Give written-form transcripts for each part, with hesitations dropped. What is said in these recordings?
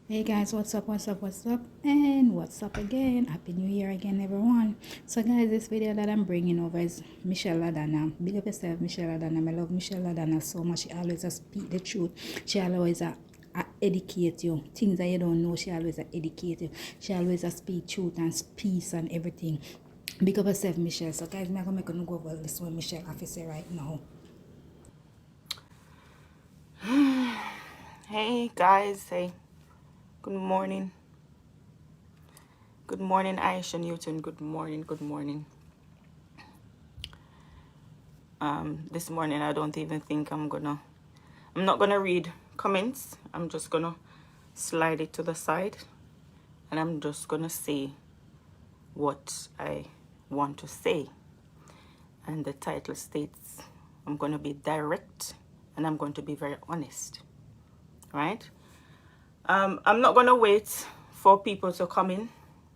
Hey guys, what's up, and what's up again? Happy New Year again, everyone. So, guys, this video that I'm bringing over is Michelle Ladana. Big up yourself, Michelle Ladana. I love Michelle Ladana so much. She always speak the truth. She always educate you. Things that you don't know, she always educate you. She always speak truth and peace and everything. Big up yourself, Michelle. So, guys, I'm going to make go over this one, Michelle officer right now. Hey guys, hey, good morning. Good morning, Aisha Newton. Good morning, good morning. This morning I don't even think I'm not gonna read comments. I'm just gonna slide it to the side and I'm just gonna say what I want to say. And the title states I'm gonna be direct and I'm going to be very honest, right? I'm not gonna wait for people to come in,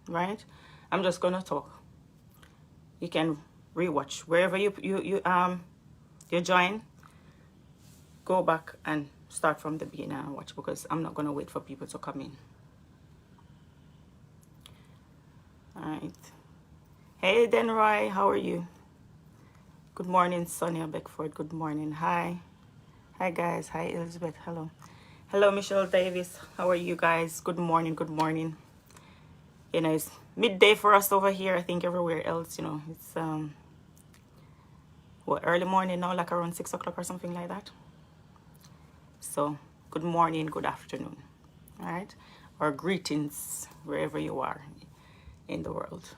right? I'm just gonna talk. You can rewatch wherever you join. Go back and start from the beginning and watch, because I'm not gonna wait for people to come in. All right. Hey Denroy, how are you? Good morning, Sonia Beckford. Good morning. Hi guys. Hi Elizabeth. Hello Michelle Davis. How are you guys? Good morning. It's midday for us over here. I think everywhere else, it's early morning now, like around 6 o'clock or something like that. So good morning, good afternoon, all right, or greetings wherever you are in the world.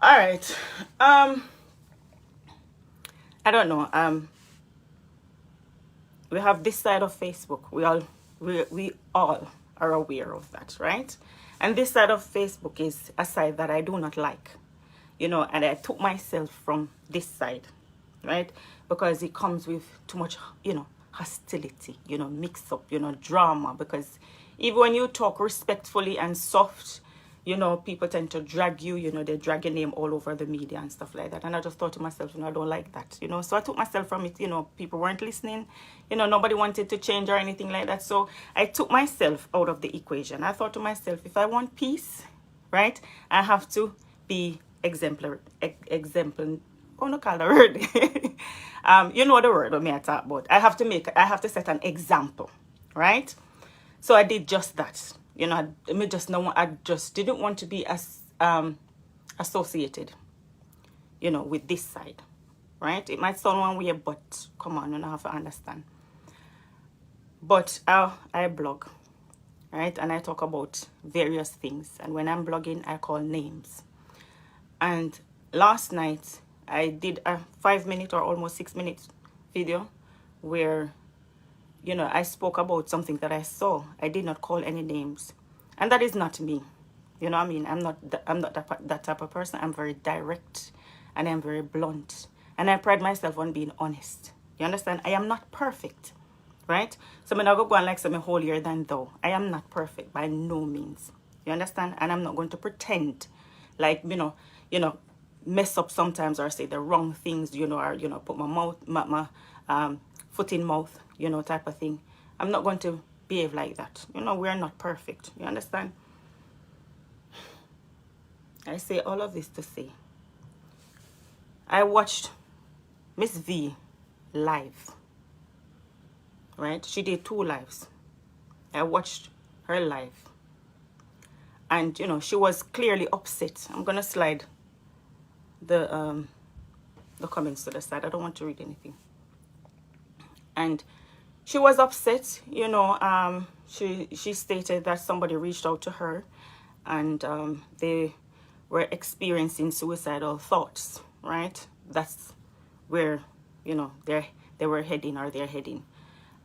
All right. I don't know. We have this side of Facebook. We all are aware of that, right? And this side of Facebook is a side that I do not like, and I took myself from this side, right? Because it comes with too much, hostility, mix up, drama. Because even when you talk respectfully and soft, people tend to drag you, they drag your name all over the media and stuff like that. And I just thought to myself, I don't like that, So I took myself from it, people weren't listening, nobody wanted to change or anything like that. So I took myself out of the equation. I thought to myself, if I want peace, right, I have to be exemplary. Oh, no, call the word. You know the word that me I talk about. I have to set an example, right? So I did just that. I just didn't want to be associated, with this side, right? It might sound one way, but come on, you have to understand. But I blog, right? And I talk about various things. And when I'm blogging, I call names. And last night, I did a 5-minute or almost 6-minute video where I spoke about something that I saw. I did not call any names. And that is not me. You know what I mean? I'm not that type of person. I'm very direct and I'm very blunt. And I pride myself on being honest. You understand? I am not perfect, right? So I'm not going to go and like say I'm holier than thou. I am not perfect by no means. You understand? And I'm not going to pretend like, mess up sometimes or say the wrong things, or, put my foot in mouth, type of thing. I'm not going to behave like that. We're not perfect. You understand? I say all of this to say, I watched Miss V live, right? She did 2 lives. I watched her live. And, she was clearly upset. I'm going to slide the comments to the side. I don't want to read anything. And she was upset, she stated that somebody reached out to her and they were experiencing suicidal thoughts, right? That's where, they were heading or they're heading.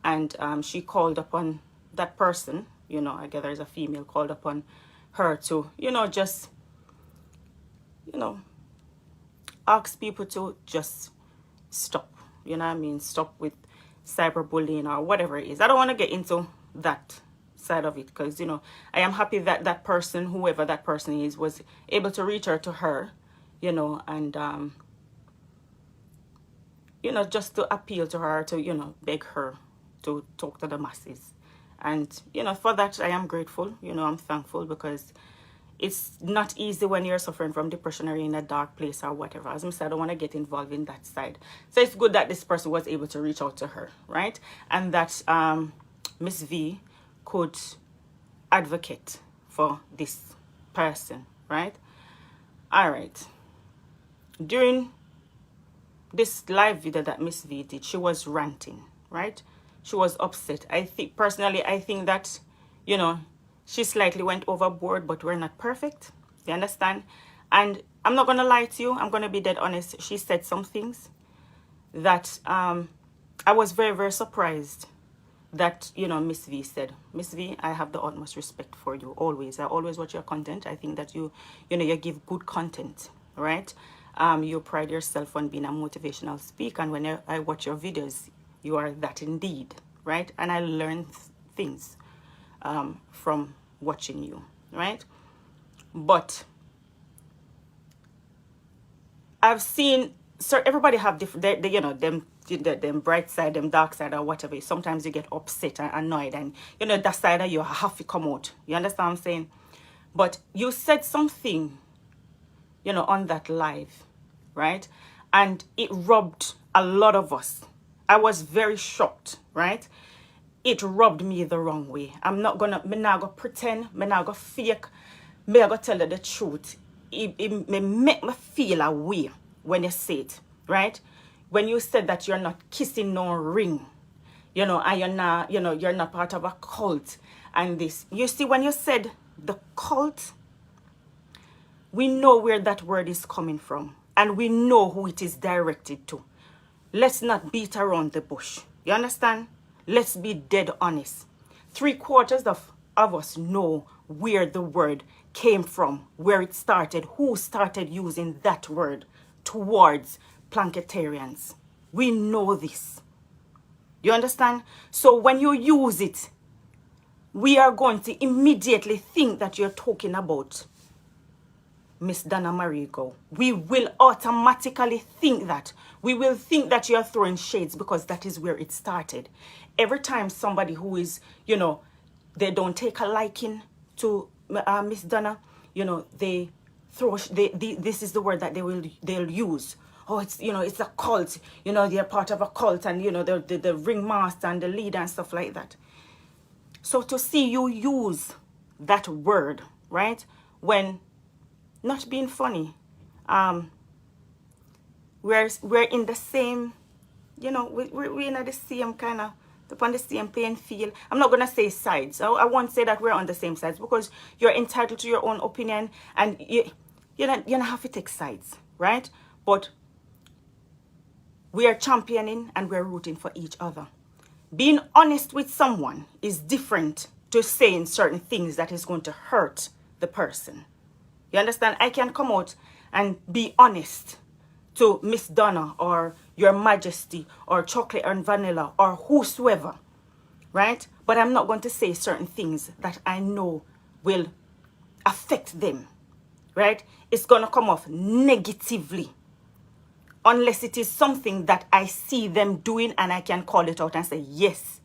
And she called upon that person, I gather as a female, called upon her to, just, ask people to just stop, stop with cyberbullying or whatever it is. I don't want to get into that side of it because, I am happy that that person, whoever that person is, was able to reach out to her, and, just to appeal to her, to, beg her to talk to the masses And, you know, for that, I am grateful. You know, I'm thankful because it's not easy when you're suffering from depression or you're in a dark place or whatever. As I said, I don't want to get involved in that side. So it's good that this person was able to reach out to her, right? And that Miss V could advocate for this person, right? All right. During this live video that Miss V did, she was ranting, right? She was upset. I think personally, I think that, you know, she slightly went overboard, but we're not perfect. You understand? And I'm not gonna lie to you. I'm gonna be dead honest. She said some things that I was very, very surprised that, you know, Miss V said. Miss V, I have the utmost respect for you always. I always watch your content. I think that you know, you give good content, right? You pride yourself on being a motivational speaker, and when I watch your videos, you are that indeed, right? And I learn things from watching you, right? But I've seen, so everybody have different, you know, them bright side, them dark side, or whatever. Sometimes you get upset and annoyed, and you know that side of you have to come out. You understand what I'm saying? But you said something, you know, on that live, right? And it rubbed a lot of us. I was very shocked, right? It rubbed me the wrong way. I'm not gonna pretend, I'm not gonna fake, I'm gonna tell you the truth. It may make me feel a way when you say it, right? When you said that you're not kissing no ring, you know, and you're not, you know, you're not part of a cult and this. You see, when you said the cult, we know where that word is coming from and we know who it is directed to. Let's not beat around the bush. You understand? Let's be dead honest. 3/4 of us know where the word came from, where it started, who started using that word towards Planketarians. We know this. You understand? So when you use it, we are going to immediately think that you're talking about Miss Donna Marigo. We will automatically think that. We will think that you're throwing shades because that is where it started. Every time somebody who is, you know, they don't take a liking to Miss Donna, you know, they throw, this is the word that they'll use. Oh, it's, you know, it's a cult. You know, they're part of a cult and, you know, the ringmaster and the leader and stuff like that. So to see you use that word, right, when not being funny, we're in the same, you know, we're in the same kind of, upon the same playing field. I'm not gonna say sides. I won't say that we're on the same sides because you're entitled to your own opinion and you don't have to take sides, right? But we are championing and we're rooting for each other. Being honest with someone is different to saying certain things that is going to hurt the person. You understand? I can come out and be honest to Miss Donna or Your Majesty or Chocolate and Vanilla or whosoever, right? But I'm not going to say certain things that I know will affect them, right? It's going to come off negatively unless it is something that I see them doing and I can call it out and say, yes,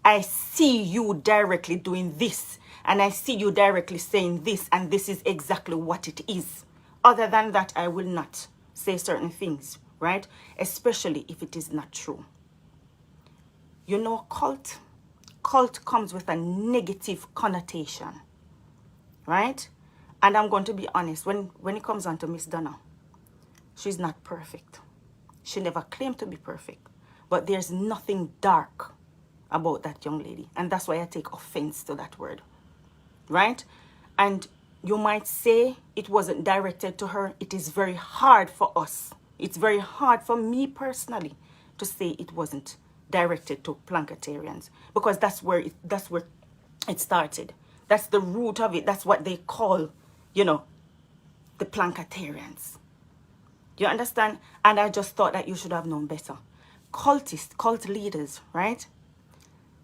I see you directly doing this and I see you directly saying this and this is exactly what it is. Other than that, I will not say certain things, right? Especially if it is not true. You know, cult comes with a negative connotation, right? And I'm going to be honest, when it comes on to Miss Donna, she's not perfect. She never claimed to be perfect. But there's nothing dark about that young lady. And that's why I take offense to that word, right? And you might say it wasn't directed to her. It is very hard for us. It's very hard for me personally to say it wasn't directed to Planketarians because that's where it started. That's the root of it. That's what they call, you know, the Planketarians. You understand? And I just thought that you should have known better. Cultists, cult leaders, right?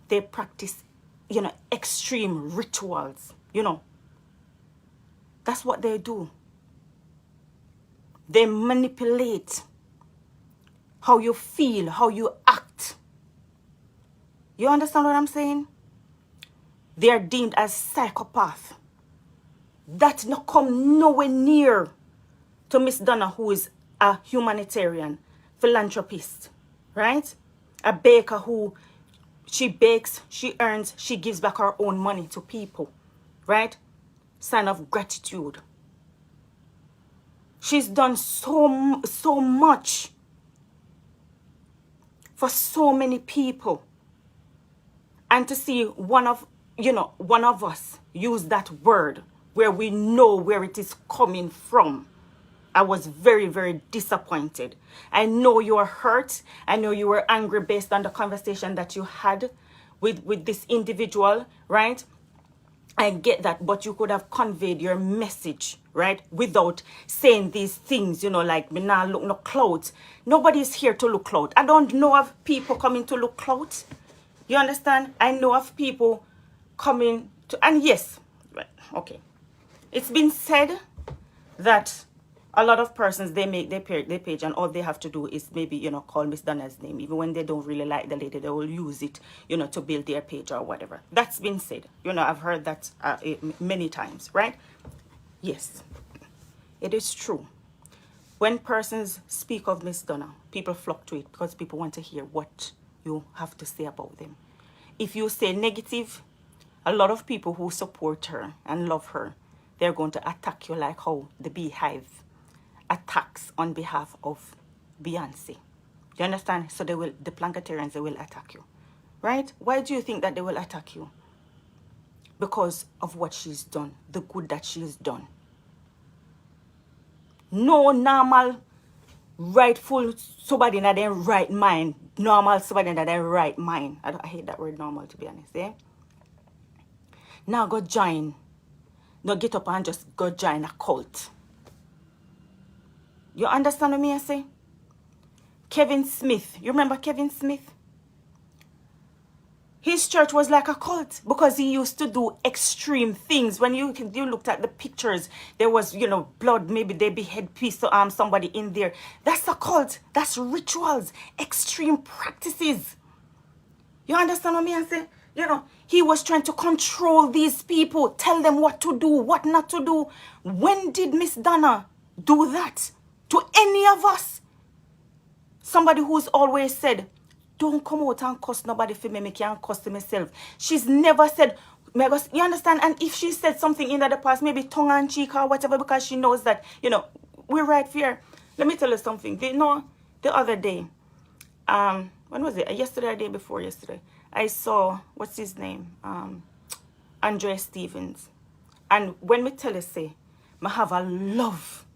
They practice, you know, extreme rituals, you know. That's what they do. They manipulate how you feel, how you act. You understand what I'm saying? they are deemed as psychopath. That not come nowhere near to Miss Donna, who is a humanitarian, philanthropist, right? A baker who she bakes, she earns, she gives back her own money to people, right? Sign of gratitude. She's done so much for so many people. And to see one of us use that word where we know where it is coming from, I was very, very disappointed. I know you are hurt. I know you were angry based on the conversation that you had with this individual, right? I get that, but you could have conveyed your message, right? Without saying these things, like, me nah look no clout. Nobody's here to look clout. I don't know of people coming to look clout. You understand? I know of people coming to, and yes, right, okay. It's been said that a lot of persons, they make their page and all they have to do is maybe, call Miss Donna's name. Even when they don't really like the lady, they will use it, to build their page or whatever. That's been said. I've heard that many times, right? Yes, it is true. When persons speak of Miss Donna, people flock to it because people want to hear what you have to say about them. If you say negative, a lot of people who support her and love her, they're going to attack you like how the Beehive attacks on behalf of Beyonce. You understand? So the Planketarians, they will attack you. Right? Why do you think that they will attack you? Because of what she's done, the good that she's done. No normal, rightful, somebody in their right mind, normal somebody in their right mind. I hate that word normal, to be honest. Eh? Now go join. No, get up and just go join a cult. You understand what I say? Kevin Smith. You remember Kevin Smith? His church was like a cult because he used to do extreme things. When you looked at the pictures, there was, blood. Maybe they behead somebody in there. That's a cult. That's rituals. Extreme practices. You understand what I say? He was trying to control these people. Tell them what to do, what not to do. When did Miss Donna do that to any of us? Somebody who's always said, don't come out and cuss nobody for me can't cuss to myself. She's never said, you understand? And if she said something in the past, maybe tongue and cheek or whatever, because she knows that, we're right here. Let me tell you something. The other day, when was it? Yesterday or day before yesterday, I saw, what's his name? Andre Stevens. And when me tell you, say, I have a love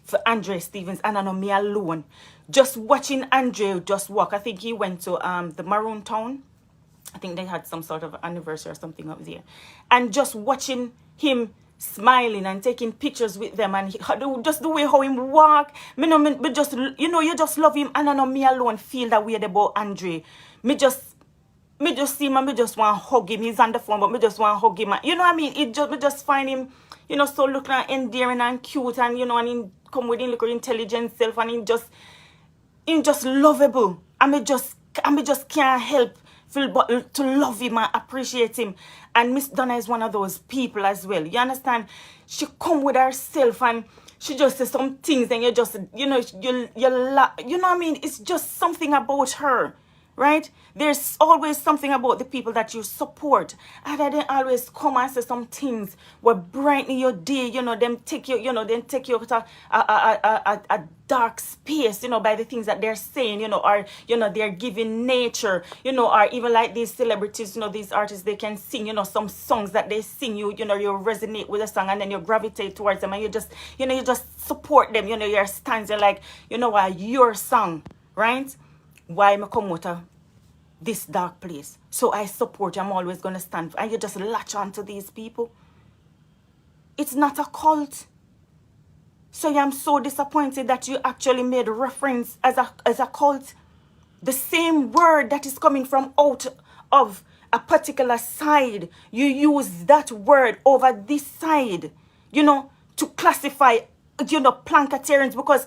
for Andre Stevens, and I know me alone. Just watching Andre just walk. I think he went to the Maroon Town. I think they had some sort of anniversary or something up there. And just watching him smiling and taking pictures with them, and just the way how him walk. Me just, you just love him, and I know me alone feel that way about Andre. Me just see him and me just want to hug him. He's on the phone, but me just want to hug him. You know what I mean? Me just find him, so looking like endearing and cute, and and he come with him little intelligent self, and him just lovable. And me just can't help but to love him and appreciate him. And Miss Donna is one of those people as well. You understand? She come with herself and she just says some things, and you just, you know what I mean? It's just something about her. Right? There's always something about the people that you support. And they always come and say some things will brighten your day, them take you, then take you to a dark space, by the things that they're saying, or, they're giving nature, or even like these celebrities, these artists, they can sing, some songs that they sing, you resonate with the song, and then you gravitate towards them, and you just, you just support them, your stands, you're like, your song, right? Why me come out of this dark place? So I support you. I'm always going to stand. And you just latch on to these people. It's not a cult. So I'm so disappointed that you actually made reference as a cult. The same word that is coming from out of a particular side, you use that word over this side, to classify, Planketarians, because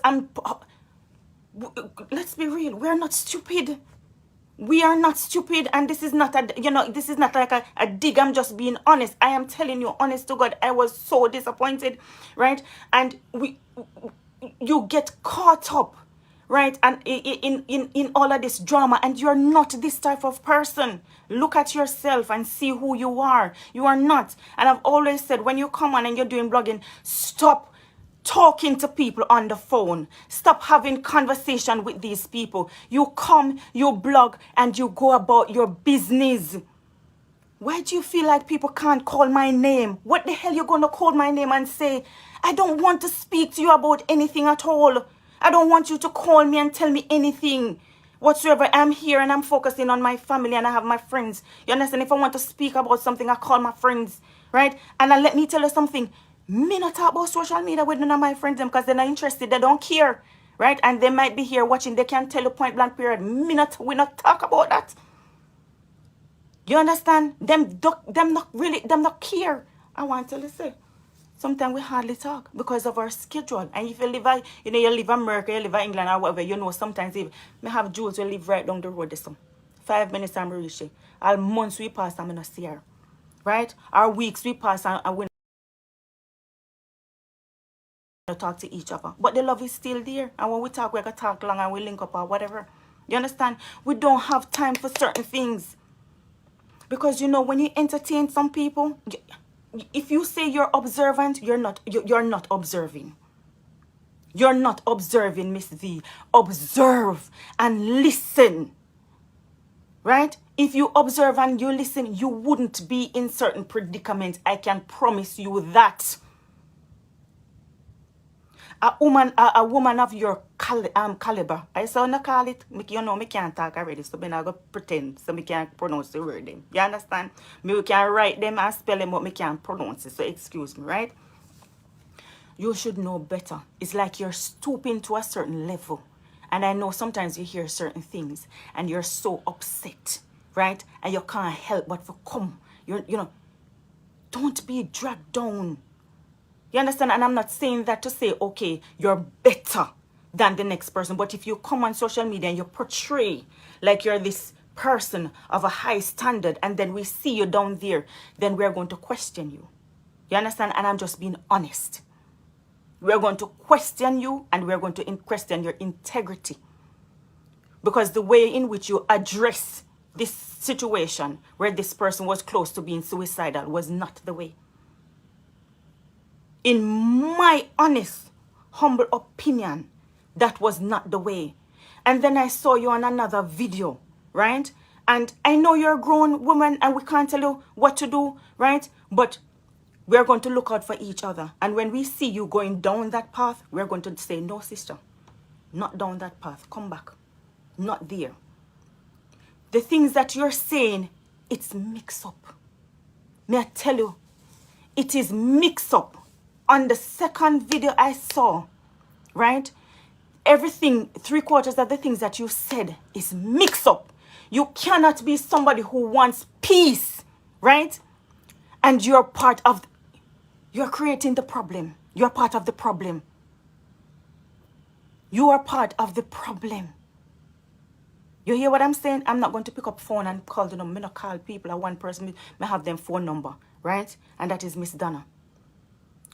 let's be real, we're not stupid. We are not stupid, and this is not this is not like a dig. I'm just being honest. I am telling you, honest to God, I was so disappointed, right? And you get caught up, right? And in all of this drama, and you're not this type of person. Look at yourself and see who you are. You are not. And I've always said, when you come on and you're doing blogging, stop talking to people on the phone. Stop having conversation with these people. You come, you blog, and you go about your business. Why do you feel like people can't call my name? What the hell you going to call my name and say? I don't want to speak to you about anything at all. I don't want you to call me and tell me anything whatsoever. I'm here and I'm focusing on my family and I have my friends. You understand? If I want to speak about something, I call my friends, right? And let me tell you something. Me not talk about social media with none of my friends because they're not interested. They don't care, right? And they might be here watching. They can tell you point blank period. We not talk about that. You understand? Them not care. I want to say. Sometimes we hardly talk because of our schedule. And if you live, you live in America, you live in England or whatever, sometimes if me have Jules who live right down the road this 5 minutes and we reach it. All months we pass and I not see her. Right? Our weeks we pass and we not talk to each other. But the love is still there. And when we talk, we can talk long and we link up or whatever. You understand? We don't have time for certain things. Because when you entertain some people, if you say you're observant, you're not observing. You're not observing, Miss V. Observe and listen. Right? If you observe and you listen, you wouldn't be in certain predicaments. I can promise you that. A woman of your caliber. I saw no call it. Me can't talk already, so me not go pretend. So me can't pronounce the word them. You understand? Me can write them and spell them, but me can't pronounce it. So excuse me, right? You should know better. It's like you're stooping to a certain level. And I know sometimes you hear certain things and you're so upset, right? And you can't help but to come. Don't be dragged down. You understand? And I'm not saying that to say, okay, you're better than the next person. But if you come on social media and you portray like you're this person of a high standard and then we see you down there, then we're going to question you. You understand? And I'm just being honest. We're going to question you and we're going to question your integrity. Because the way in which you address this situation where this person was close to being suicidal was not the way. In my honest, humble opinion, that was not the way. And then I saw you on another video, right? And I know you're a grown woman and we can't tell you what to do, right? But we're going to look out for each other. And when we see you going down that path, we're going to say, no, sister, not down that path. Come back. Not there. The things that you're saying, it's mixed up. May I tell you, it is mixed up. On the second video I saw, right? Everything, 3/4 of the things that you said is mixed up. You cannot be somebody who wants peace, right? And you're creating the problem. You're part of the problem. You are part of the problem. You hear what I'm saying? I'm not going to pick up phone and call them. I'm not call people. One person may have them phone number, right? And that is Miss Donna.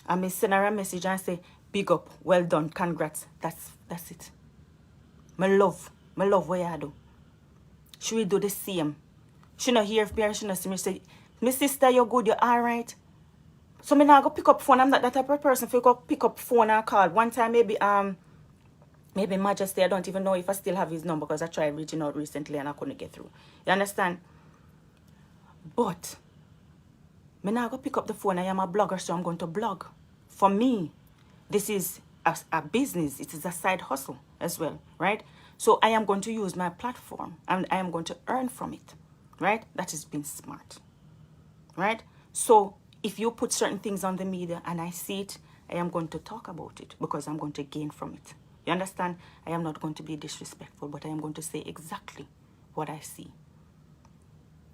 I may send her a message and say, big up, well done, congrats. That's it. My love what you do. She will do the same. She not hear me or she not see me say, my sister, you're good, you're alright. So me now go pick up phone. I'm not that type of person if you go pick up phone and call. One time maybe Majesty, I don't even know if I still have his number because I tried reaching out recently and I couldn't get through. You understand? But me now go pick up the phone. I am a blogger, so I'm going to blog. For me, this is a business. It is a side hustle as well, right? So I am going to use my platform and I am going to earn from it, right? That is being smart, right? So if you put certain things on the media and I see it, I am going to talk about it because I'm going to gain from it. You understand? I am not going to be disrespectful, but I am going to say exactly what I see,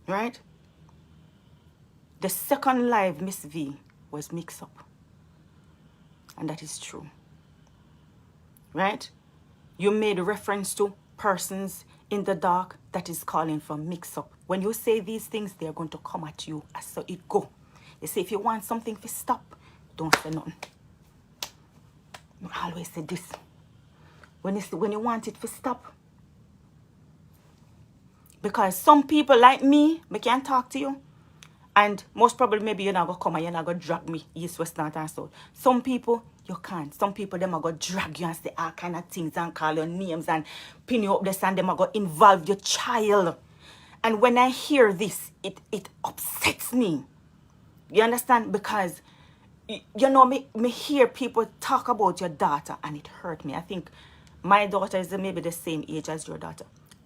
right? The second live, Miss V, was mixed up. And that is true. Right? You made reference to persons in the dark that is calling for mix-up. When you say these things, they're going to come at you as so it go. They say if you want something to stop, don't say nothing. I always say this. When you want it to stop. Because some people like me can't talk to you. And most probably maybe you're not going to come and you're not going to drag me east, west, north, and south. Some people, you can't. Some people, them are going to drag you and say all kind of things and call your names and pin you up this and them are going to involve your child. And when I hear this, it upsets me. You understand? Because, you know, me hear people talk about your daughter and it hurt me. I think my daughter is maybe the same age as your daughter.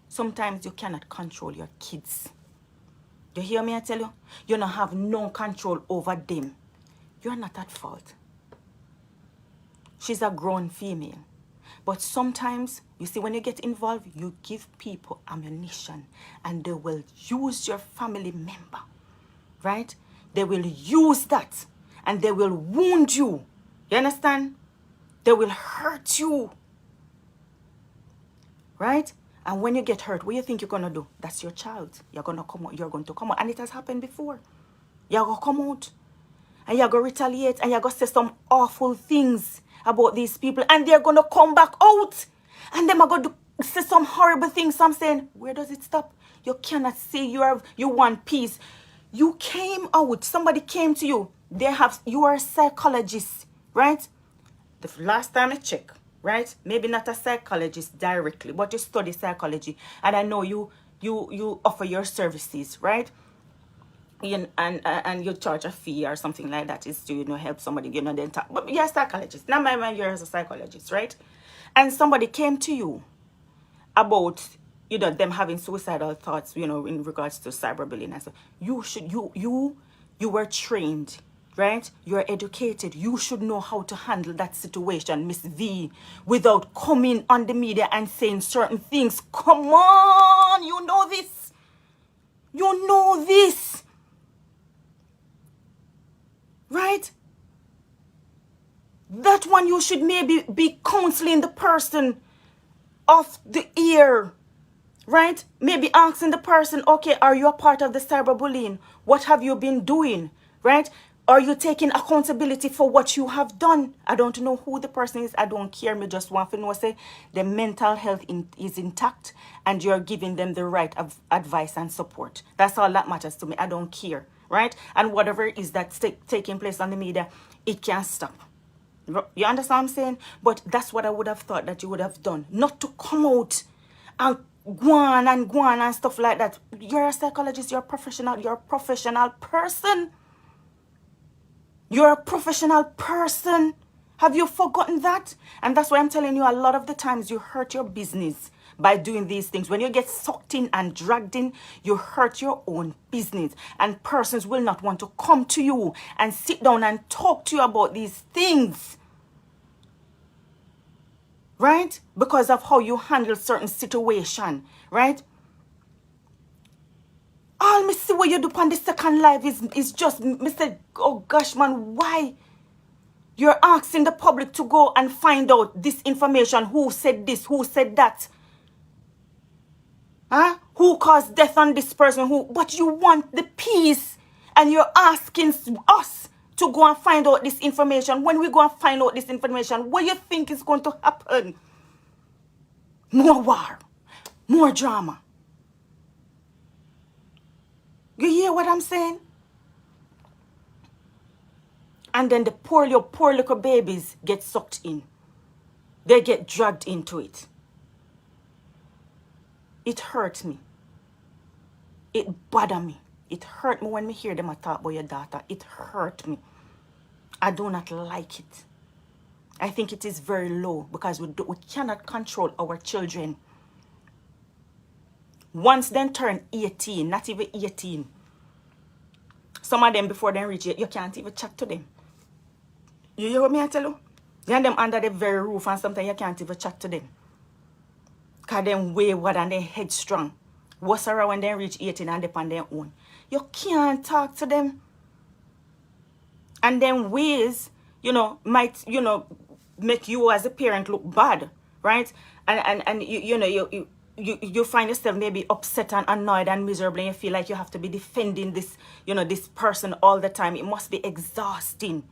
Sometimes you cannot control your kids. You hear me, I tell you? You don't have no control over them. You're not at fault. She's a grown female. But sometimes, you see, when you get involved, you give people ammunition and they will use your family member, right? They will use that and they will wound you. You understand? They will hurt you, right? And when you get hurt, what do you think you're going to do? That's your child. You're going to come out. You're going to come out. And it has happened before. You're going to come out. And you're going to retaliate. And you're going to say some awful things about these people. And they're going to come back out. And them are going to say some horrible things. So I'm saying, where does it stop? You cannot say you want peace. You came out. Somebody came to you. You are a psychologist, right? The last time I checked. Right? Maybe not a psychologist directly, but you study psychology. And I know you offer your services, right? And you charge a fee or something like that is to, help somebody, then talk. But you're a psychologist. Now you're a psychologist, right? And somebody came to you about, them having suicidal thoughts, in regards to cyberbullying and stuff. You were trained, right? You're educated. You should know how to handle that situation, Miss V, without coming on the media and saying certain things. Come on, you know this. You know this. Right? That one you should maybe be counseling the person off the ear. Right? Maybe asking the person, okay, are you a part of the cyberbullying? What have you been doing? Right? Are you taking accountability for what you have done? I don't know who the person is. I don't care. Me just want to know, say, the mental health is intact and you're giving them the right of advice and support. That's all that matters to me. I don't care. Right? And whatever is that's taking place on the media, it can't stop. You understand what I'm saying? But that's what I would have thought that you would have done. Not to come out and go on and stuff like that. You're a psychologist. You're a professional. You're a professional person. You're a professional person. Have you forgotten that? And that's why I'm telling you, a lot of the times you hurt your business by doing these things. When you get sucked in and dragged in, you hurt your own business. And persons will not want to come to you and sit down and talk to you about these things. Right? Because of how you handle certain situation. Right? All me see what you do on the second live is just, me say, oh gosh, man, why? You're asking the public to go and find out this information. Who said this? Who said that? Huh? Who caused death on this person? But you want the peace. And you're asking us to go and find out this information. When we go and find out this information, what do you think is going to happen? More war. More drama. You hear what I'm saying? And then the poor little babies get sucked in. They get dragged into it. It hurts me. It bothers me. It hurt me when me hear them talk about your daughter. It hurt me. I do not like it. I think it is very low because we cannot control our children. Once they turn 18, not even 18, some of them before they reach it, you can't even chat to them. You hear what me I tell you? You and them under the very roof and sometimes you can't even chat to them. Because them wayward and they headstrong. What's around when they reach 18 and they on their own? You can't talk to them. And then ways, might, make you as a parent look bad, right? And you you find yourself maybe upset and annoyed and miserable, and you feel like you have to be defending this, this person all the time. It must be exhausting.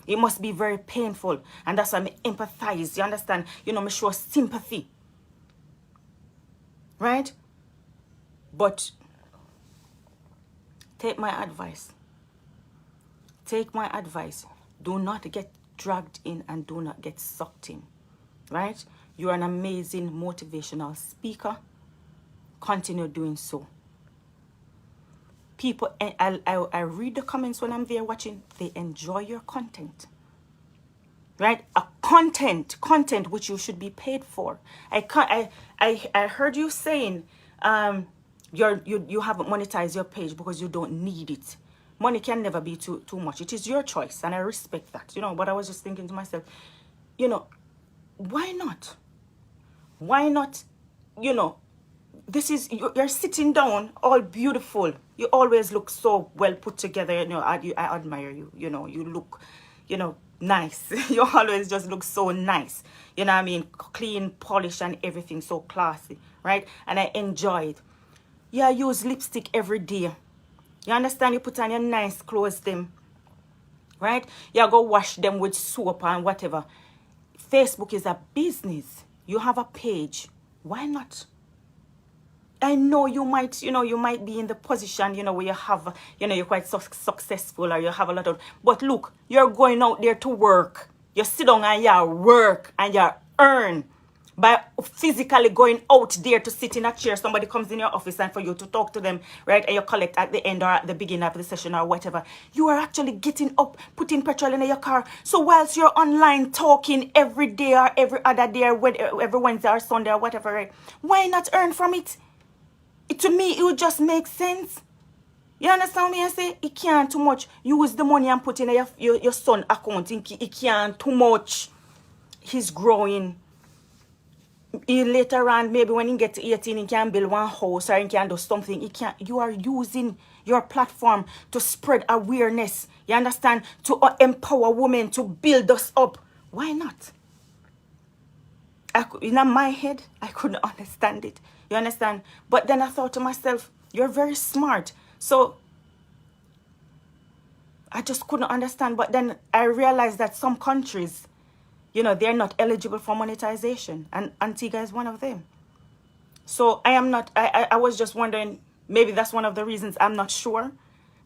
It must be very painful. And that's why I empathize. You understand? Me show sympathy. Right? But take my advice. Take my advice. Do not get dragged in and do not get sucked in. Right? You're an amazing motivational speaker. Continue doing so. People, I read the comments when I'm there watching. They enjoy your content. Right? A content which you should be paid for. I heard you saying you haven't monetized your page because you don't need it. Money can never be too much. It is your choice, and I respect that. But I was just thinking to myself, why not? Why not? This is, you're sitting down all beautiful. You always look so well put together. I admire you. You look, nice. You always just look so nice. You know what I mean? Clean, polished, and everything, so classy, right? And I enjoy it. Yeah, I use lipstick every day. You understand? You put on your nice clothes, them, right? You go wash them with soap and whatever. Facebook is a business. You have a page. Why not? I know you might, you might be in the position, where you have, you're quite successful, or you have a lot of, but look, you're going out there to work. You sit down and you work and you earn by physically going out there to sit in a chair. Somebody comes in your office and for you to talk to them, right? And you collect at the end or at the beginning of the session or whatever. You are actually getting up, putting petrol in your car. So whilst you're online talking every day or every other day or every Wednesday or Sunday or whatever, right? Why not earn from it? To me, it would just make sense. You understand me? I say it can't too much. Use the money and put in your son account. It can't too much. He's growing. Later on, maybe when he gets to 18, he can build one house or he can do something. You are using your platform to spread awareness. You understand? To empower women, to build us up. Why not? In my head, I couldn't understand it. You understand? But then I thought to myself, you're very smart. So I just couldn't understand. But then I realized that some countries, they're not eligible for monetization. And Antigua is one of them. So I am not, I was just wondering, maybe that's one of the reasons. I'm not sure.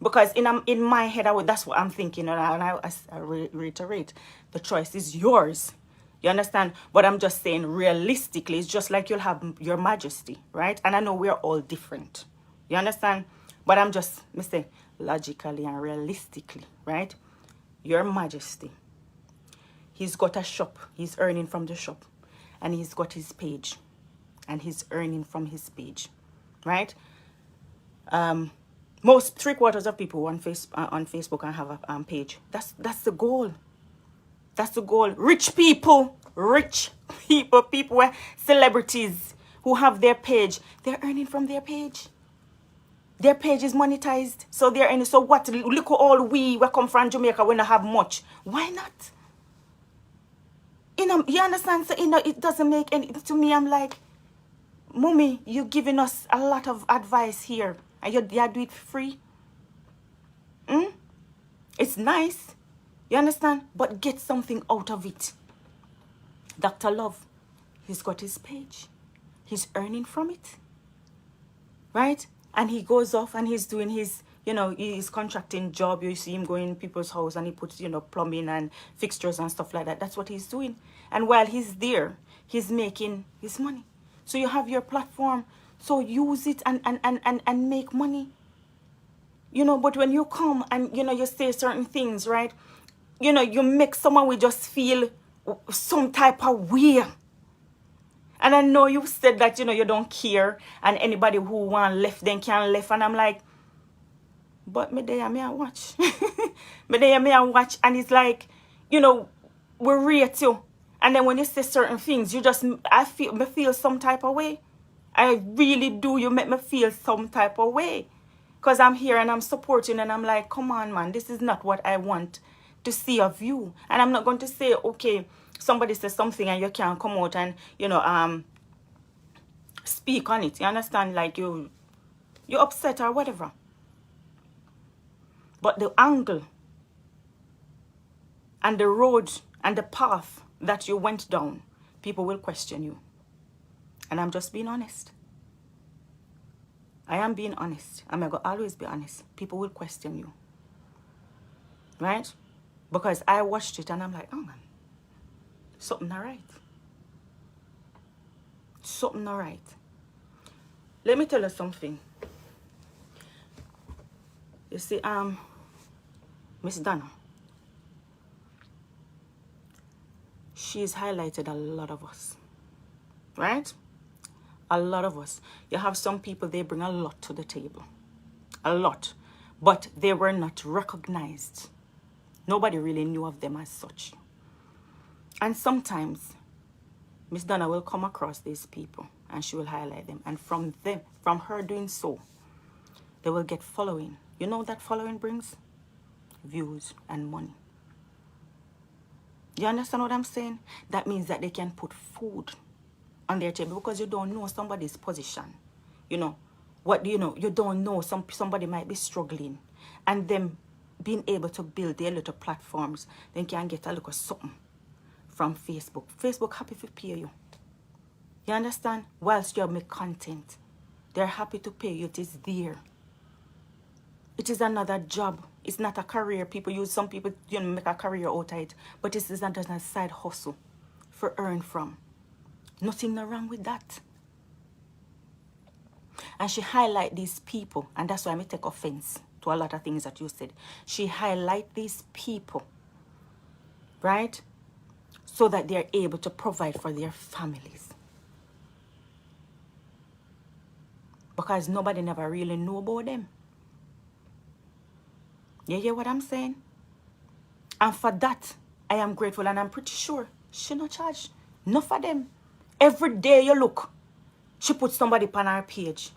Because in my head, that's what I'm thinking. And I reiterate, the choice is yours. You understand? But I'm just saying, realistically, it's just like you'll have your majesty, right? And I know we're all different. You understand? But I'm just saying, logically and realistically, right? Your majesty. He's got a shop. He's earning from the shop. And he's got his page. And he's earning from his page, right? Most 3/4 of people on Facebook can have a page. That's the goal. That's the goal. Rich people, celebrities who have their page, they're earning from their page. Their page is monetized. So they're earning. So what? Look at all we come from Jamaica when I have much. Why not? You understand? So, it doesn't make any, to me, I'm like, Mommy, you're giving us a lot of advice here. And you do it free. It's nice. You understand? But get something out of it. Dr. Love, he's got his page. He's earning from it. Right? And he goes off and he's doing his, his contracting job. You see him going in people's house and he puts, plumbing and fixtures and stuff like that. That's what he's doing. And while he's there, he's making his money. So you have your platform. So use it and make money. But when you come and, you say certain things, right? You make someone will just feel some type of way. And I know you said that, you don't care. And anybody who want left, then can left. And I'm like, but me there, me I watch. Me there, me I watch. And it's like, we rate you. And then when you say certain things, I feel some type of way. I really do. You make me feel some type of way. Because I'm here and I'm supporting and I'm like, come on, man. This is not what I want to see of you. And I'm not going to say, okay, somebody says something and you can't come out and, speak on it. You understand? Like you're upset or whatever. But the angle and the road and the path that you went down, people will question you. And I'm just being honest. I am being honest. I'm going to always be honest. People will question you. Right? Because I watched it and I'm like, oh man, something not right. Something not right. Let me tell you something. You see, Miss Donna, she's highlighted a lot of us. Right? A lot of us. You have some people, they bring a lot to the table. A lot. But they were not recognized. Nobody really knew of them as such. And sometimes, Miss Donna will come across these people and she will highlight them. And from her doing so, they will get following. You know what that following brings? Views and money. You understand what I'm saying? That means that they can put food on their table because you don't know somebody's position. You know, what do you know? You don't know somebody might be struggling. And them being able to build their little platforms, then can get a little something from Facebook. Facebook happy to pay you. You understand? Whilst you make content, they're happy to pay you. It is there. It is another job. It's not a career. Some people make a career out of it. But it is not a side hustle for earn from. Nothing wrong with that. And she highlight these people, and that's why I take offense to a lot of things that you said. She highlight these people, right? So that they're able to provide for their families. Because nobody never really know about them. You hear what I'm saying? And for that, I am grateful, and I'm pretty sure she not charge. Not for them. Every day you look, she puts somebody on her page.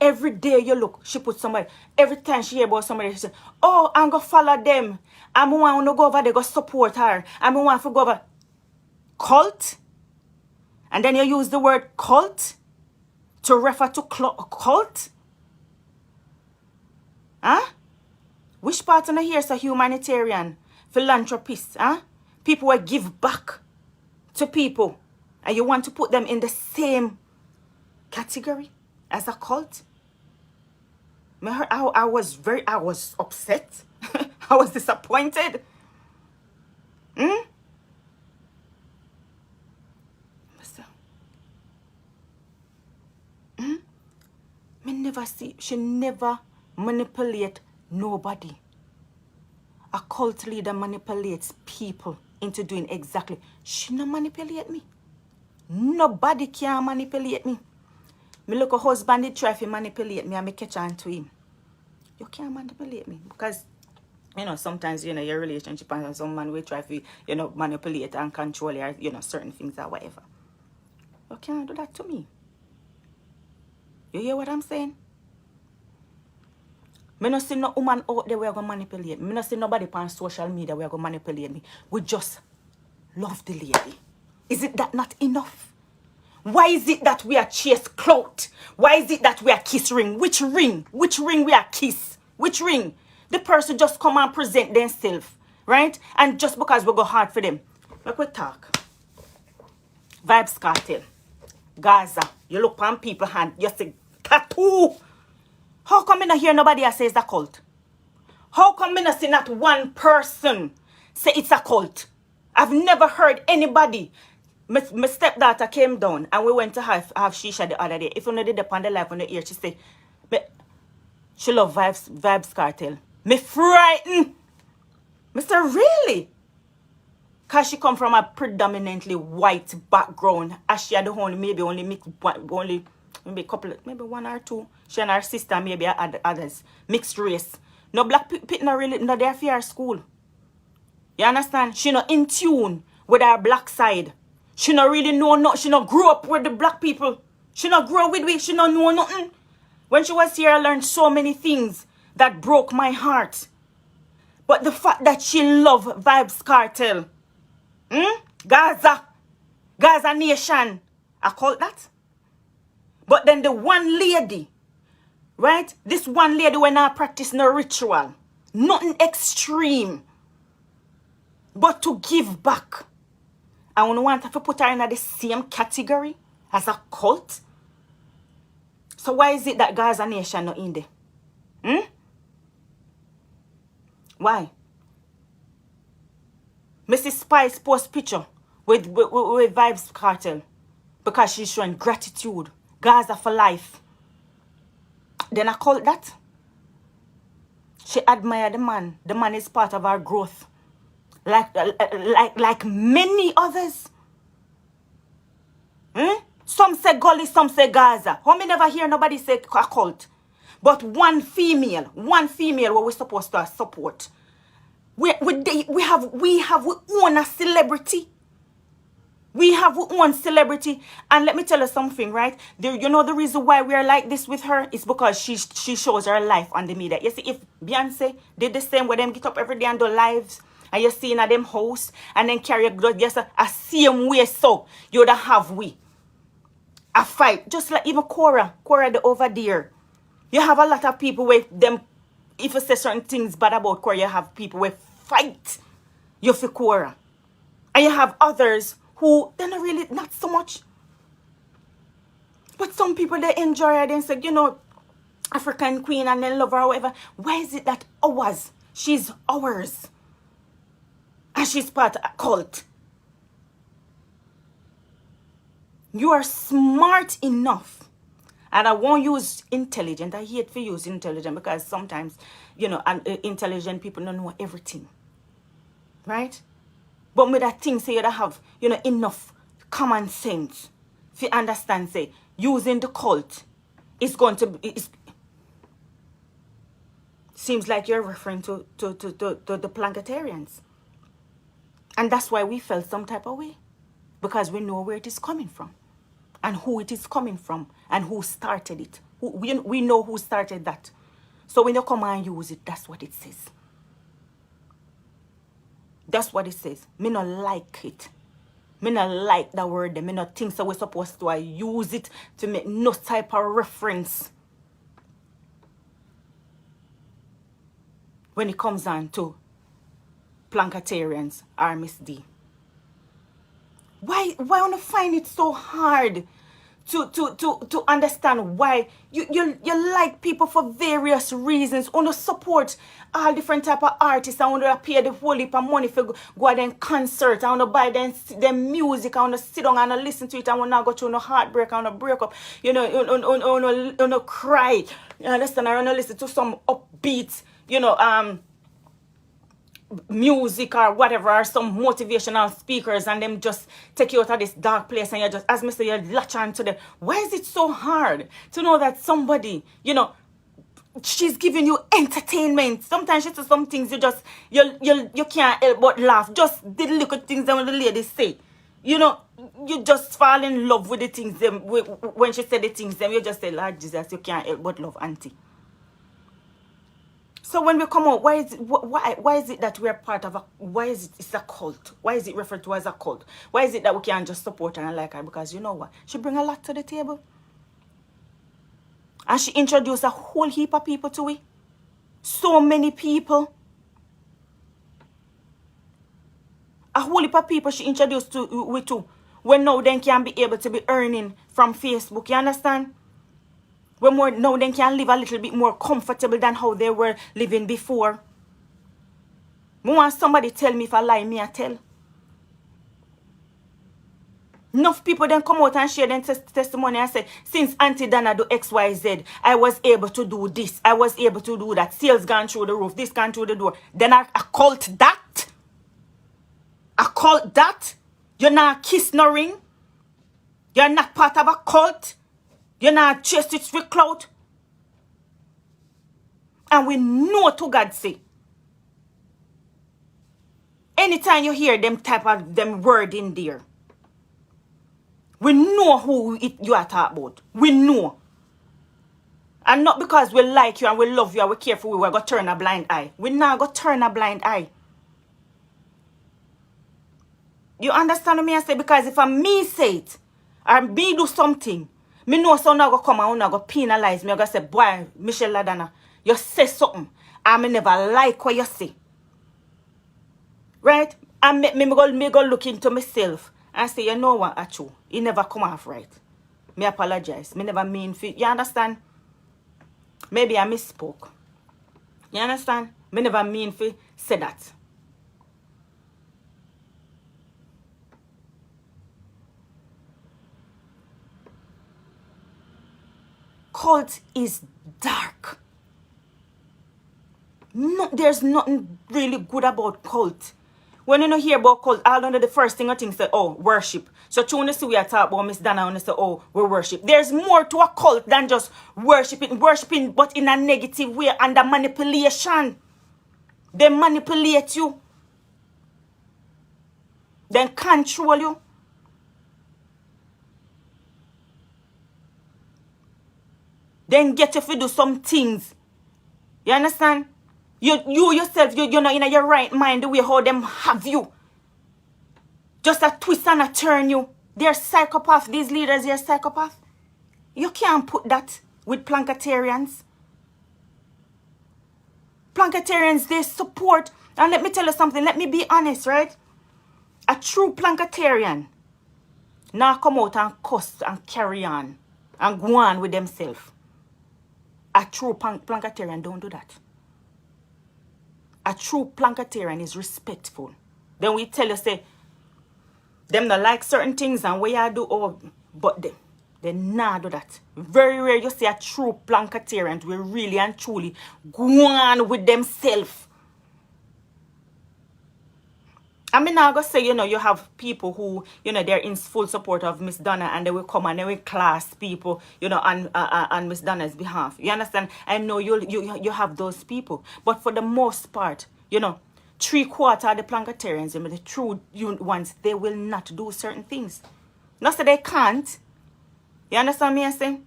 Every day you look, she puts somebody. Every time she hear about somebody, she say, oh, I'm going to follow them. I'm want to go over there, go support her. I'm want to go over. Cult? And then you use the word cult to refer to cult? Huh? Which part of here is a humanitarian, philanthropist? Huh? People who give back to people. And you want to put them in the same category as a cult? I was upset. I was disappointed. She never manipulate nobody. A cult leader manipulates people into doing exactly. She not manipulate me. Nobody can manipulate me. Me look a husband, he try to manipulate me and me catch on to him. You can't manipulate me. Because, sometimes, your relationship and some man will try to, manipulate and control your, certain things or whatever. You can't do that to me. You hear what I'm saying? Me no see no woman out there where going to manipulate me. Me no see nobody on social media where going to manipulate me. We just love the lady. Is it that not enough? Why is it that we are chase clout? Why is it that we are kiss ring? Which ring? Which ring we are kiss? Which ring? The person just come and present themselves, right? And just because we go hard for them. Like we talk. Vibes Cartel. Gaza. You look on people hand. You say tattoo. How come I not hear nobody else say it's a cult? How come I not see not one person say it's a cult? I've never heard anybody. My stepdaughter came down and we went to have shisha the other day. If you know the dip on the live on the ear, she say, she love Vibes Cartel. Me frightened. Mr. Really? Because she come from a predominantly white background. As she had maybe one or two. She and her sister, maybe others. Mixed race. No black people, no really, no there for her school. You understand? She not in tune with her black side. She not really know nothing. She not grew up with the black people. She not grow with we. She not know nothing. When she was here, I learned so many things that broke my heart. But the fact that she love Vibes Cartel. Gaza Nation. I call that. But then the one lady, right? This one lady when I practice no ritual, nothing extreme, but to give back. I want to put her in the same category as a cult. So why is it that Gaza Nation not in there? Why? Mrs. Spice post picture with Vibes Cartel because she's showing gratitude. Gaza for life. Then I call it that. She admired the man. The man is part of our growth. Like many others. Some say Gully, some say Gaza. How me never hear nobody say a cult? But one female what we're supposed to support. We have our own celebrity. We have our own celebrity. And let me tell you something, right? You know the reason why we are like this with her is because she shows her life on the media. You see, if Beyonce did the same, where them get up every day and do lives, and you see in them host, and then carry a blood, yes, a same way, so you would have a fight. Just like even Cora the over there. You have a lot of people with them, if you say certain things bad about Cora, you have people with fight you for Cora. And you have others who, they're not really, not so much. But some people, they enjoy her, they say, you know, African queen, and they love her, however. Why is it that ours? She's ours. And she's part of a cult. You are smart enough. And I won't use intelligent. I hate to use intelligent because sometimes, you know, intelligent people don't know everything. Right? But with that thing, say you have, you know, enough common sense to understand, say, using the cult is going to be, seems like you're referring to the Planetarians. And that's why we felt some type of way. Because we know where it is coming from. And who it is coming from. And who started it. We know who started that. So when you come and use it, that's what it says. That's what it says. Me not like it. Me not like that word. Me not think so we're supposed to use it to make no type of reference. When it comes on to Planetarians or Miss D. Why wanna find it so hard to understand why you like people for various reasons? Wanna support all different type of artists. I wanna pay the whole heap of money for go at them concert. I wanna buy them music. I wanna sit down and listen to it. I wanna go through no heartbreak. I wanna break up. You know, I wanna cry. You understand? I wanna listen to some upbeats. You know, music or whatever, or some motivational speakers, and them just take you out of this dark place, and you just, as me say, you latch on to them. Why is it so hard to know that somebody, you know, she's giving you entertainment? Sometimes she says some things you can't help but laugh. Just the little things that the ladies say. You know, you just fall in love with the things them when she said the things them, you just say, Lord Jesus, you can't help but love auntie. So when we come out, why is it that we're part of why is it it's a cult? Why is it referred to as a cult? Why is it that we can't just support her and like her? Because you know what? She bring a lot to the table. And she introduced a whole heap of people to it. So many people. A whole heap of people she introduced to when now then can be able to be earning from Facebook. You understand? When more now they can live a little bit more comfortable than how they were living before. I want somebody tell me if I lie, me I tell. Enough people then come out and share their testimony and say, since Auntie Donna do XYZ, I was able to do this. I was able to do that. Sales gone through the roof. This gone through the door. Then I cult that. A cult that. You're not kiss no ring. You're not part of a cult. You're not chased it with clout. And we know to God say. Anytime you hear them type of them word in there, we know who you are talking about. We know. And not because we like you and we love you and we care for you, we're going to turn a blind eye. We're not going to turn a blind eye. You understand me? I say, because if I me say it, or me do something, Me know so now go come and now go penalize me. I go say, boy, Michelle Ladana, you say something. I me never like what you say. Right? And me go look into myself and say, you know what, Achu, it never come off right. Me apologize. Me never mean for you understand? Maybe I misspoke. You understand? Me never mean for say that. Cult is dark. No, there's nothing really good about cult. When you know hear about cult, all under the first thing I think say, oh, worship. So you see we are talking about Miss Donna and say, oh, we worship. There's more to a cult than just worshiping, but in a negative way, under manipulation. They manipulate you. Then control you. Then get you to do some things. You understand? You yourself, you're not in your right mind the way how them have you. Just a twist and a turn you. They're psychopaths. These leaders, they're psychopaths. You can't put that with Planketarians. Planketarians, they support. And let me tell you something. Let me be honest, right? A true Planketarian now come out and cuss and carry on and go on with themselves. A true Planketarian don't do that. A true Planketarian is respectful. Then we tell you, say, them not like certain things and what you do, oh, but they not do that. Very rare you see a true Planketarian will really and truly go on with themselves. I mean, now I go say, you know, you have people who, you know, they're in full support of Miss Donna and they will come and they will class people, you know, on Miss Donna's behalf. You understand? I know you have those people. But for the most part, you know, 3/4 of the Planketarians, the true ones, they will not do certain things. Not that they can't. You understand me I saying?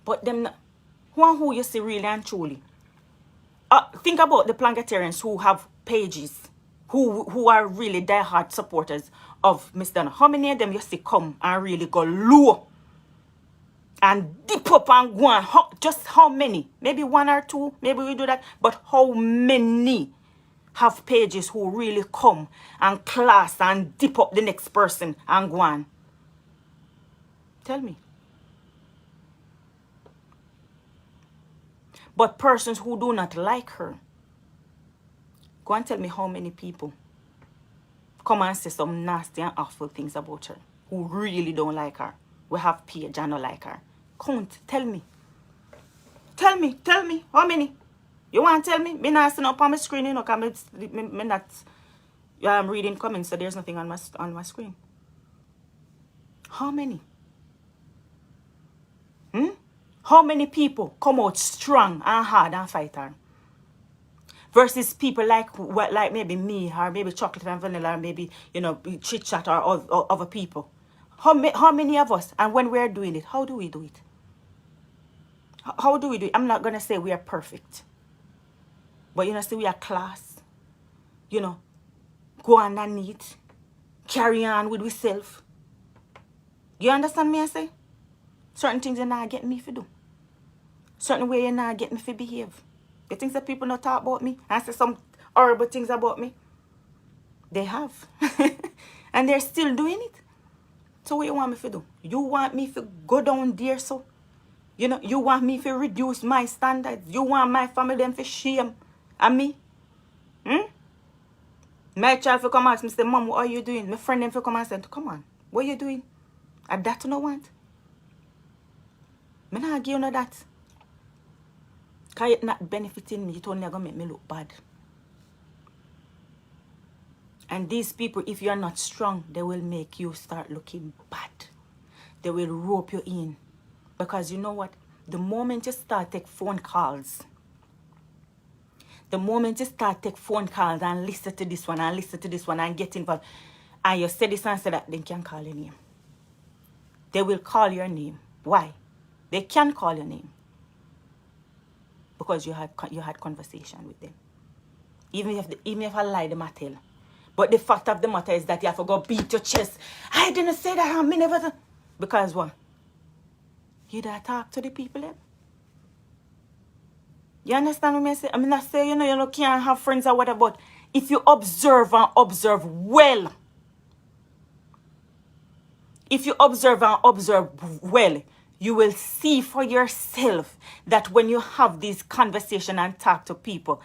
But them, who you see really and truly. Think about the Planketarians who have pages. Who are really diehard supporters of Miss Donna. How many of them you see come and really go low and deep up and go on? Just how many? Maybe 1 or 2, maybe we do that. But how many have pages who really come and class and dip up the next person and go on? Tell me. But persons who do not like her, go and tell me how many people come and say some nasty and awful things about her who really don't like her. We have page and don't like her. Count. Tell me. Tell me. How many? You want to tell me? Me not sitting up on my screen, you know, because me not reading comments, so there's nothing on my screen. How many? How many people come out strong and hard and fight her? Versus people like maybe me or maybe Chocolate and Vanilla or maybe, you know, Chit Chat or other people. How many of us, and when we're doing it, how do we do it? How do we do it? I'm not going to say we are perfect. But, you know, say we are class. You know, go underneath. Carry on with ourselves. You understand me I say? Certain things you're not getting me to do. Certain way you're not getting me to behave. You think that people not talk about me and say some horrible things about me? They have. And they're still doing it. So what you want me to do? You want me to go down there so? You know, you want me to reduce my standards. You want my family them to shame. And me? My child to come ask me, say, Mom, what are you doing? My friend them to come and say, come on, what are you doing? And that you no want? Me not give you no that. Because it's not benefiting me. It's only going to make me look bad. And these people, if you are not strong, they will make you start looking bad. They will rope you in. Because you know what? The moment you start take phone calls, and listen to this one and listen to this one and get involved, and you say this and say that, they can call your name. They will call your name. Why? They can call your name. Because you had conversation with them. Even if I lie, them I tell. But the fact of the matter is that you have to go beat your chest. I didn't say that. I never. Because what? You da talk to the people then. You understand what I say? I mean, I say, you can't have friends or whatever, but if you observe and observe well, you will see for yourself that when you have these conversations and talk to people,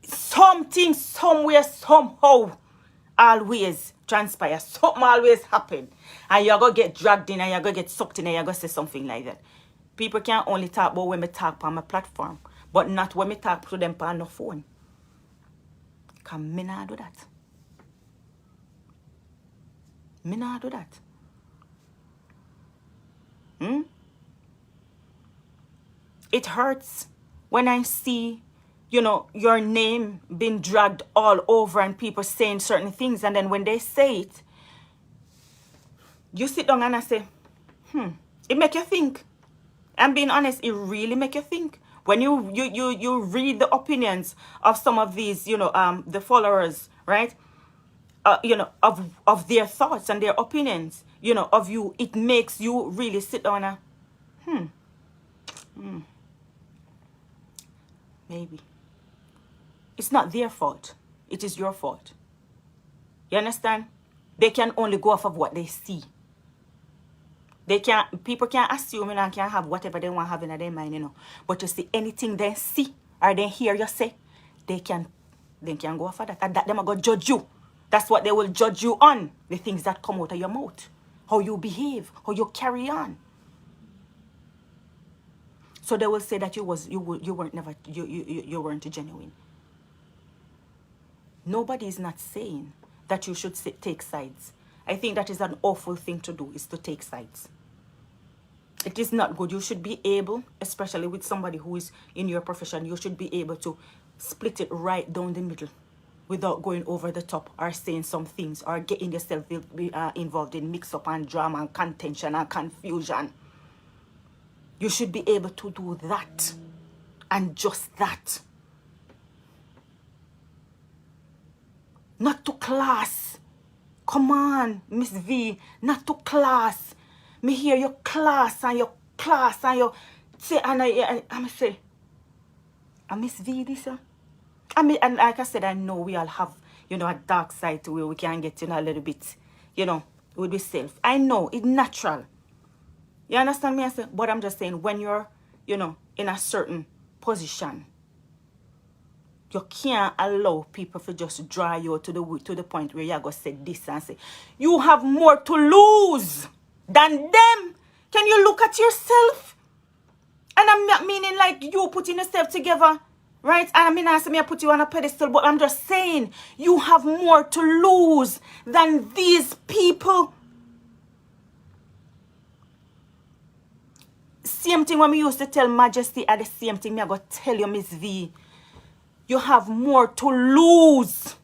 something, somewhere, somehow, always transpire. Something always happen. And you're going to get dragged in and you're going to get sucked in and you're going to say something like that. People can only talk about when me talk on my platform, but not when me talk to them on the phone. Because me not do that. Me not do that. It hurts when I see, your name being dragged all over and people saying certain things. And then when they say it, you sit down and I say, it make you think. I'm being honest, it really make you think. When you read the opinions of some of these, the followers, right? Of their thoughts and their opinions, of you, it makes you really sit down and, maybe. It's not their fault. It is your fault. You understand? They can only go off of what they see. People can't assume and can't have whatever they want to have in their mind, But you see, anything they see or they hear you say, they can go off of that. And that them are going to judge you. That's what they will judge you on. The things that come out of your mouth. How you behave. How you carry on. So they will say that you weren't genuine. Nobody is not saying that you should take sides. I think that is an awful thing to do, is to take sides. It is not good. You should be able, especially with somebody who is in your profession, you should be able to split it right down the middle without going over the top or saying some things or getting yourself involved in mix-up and drama and contention and confusion. You should be able to do that and just that. Not to class. Come on, Miss V. Not to class. Me hear your class and your say, and I say, I Miss V this. And like I said, I know we all have, a dark side to where we can get, a little bit, with self. I know, it's natural. You understand me? I say, but I'm just saying, when you're, in a certain position, you can't allow people to just draw you to the point where you're going to say this and say, you have more to lose than them. Can you look at yourself? And I'm not meaning like you putting yourself together, right? And I mean, I say me I put you on a pedestal, but I'm just saying you have more to lose than these people. Same thing when we used to tell Majesty, at the same thing, me I go tell you, Miss V. You have more to lose.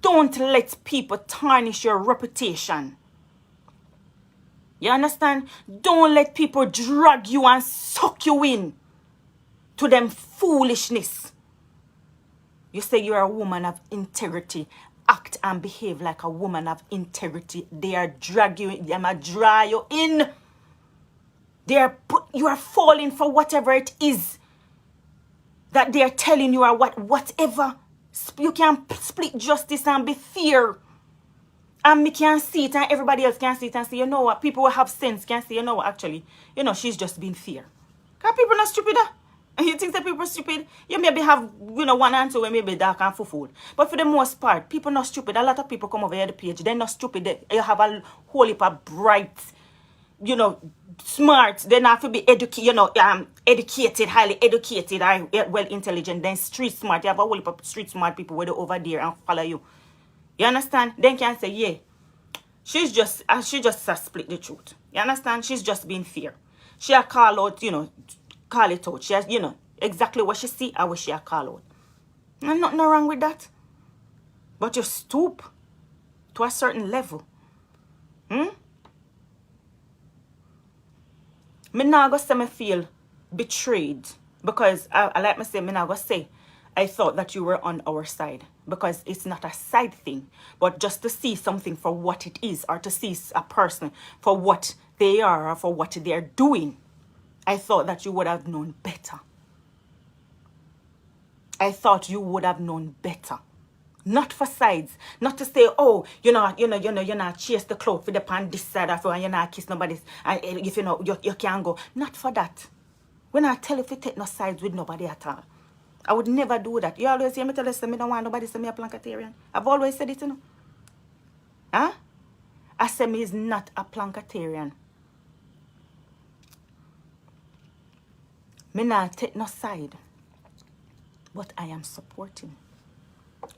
Don't let people tarnish your reputation. You understand? Don't let people drag you and suck you in to them foolishness. You say you're a woman of integrity. Act and behave like a woman of integrity. They are dragging you, they are dry you in. You are falling for whatever it is that they are telling you, or whatever. You can split justice and be fair. And me can see it and everybody else can see it and say, you know what, people who have sense can say, you know what, actually, she's just being fair. Because people are not stupid. And you think that people are stupid? You maybe have, one answer where maybe dark and fool. But for the most part, people are not stupid. A lot of people come over here the page. They're not stupid. You have a whole heap of bright, smart. They not to be educated, highly educated, or well intelligent. Then street smart. You have a whole heap of street smart people where they over there and follow you. You understand? Then can say, yeah, she just split the truth. You understand? She's just being fair. She a call out, call it out. She has, exactly what she see and what she a call out. And nothing wrong with that. But you stoop to a certain level. Me not go say me feel betrayed. Because I like me say, me not go say I thought that you were on our side, because it's not a side thing, but just to see something for what it is, or to see a person for what they are or for what they're doing. I thought that you would have known better. I thought you would have known better. Not for sides. Not to say, oh, you're not chase the clout for the pan this side of you, and you're not kiss nobody, and if you know, you can't go. Not for that. When I tell you to take no sides with nobody at all. I would never do that. You always hear me tell you, I don't want nobody to say me a Plankatarian. I've always said it, you know. Huh? I say me is not a Plankatarian. Me not take no side. But I am supporting.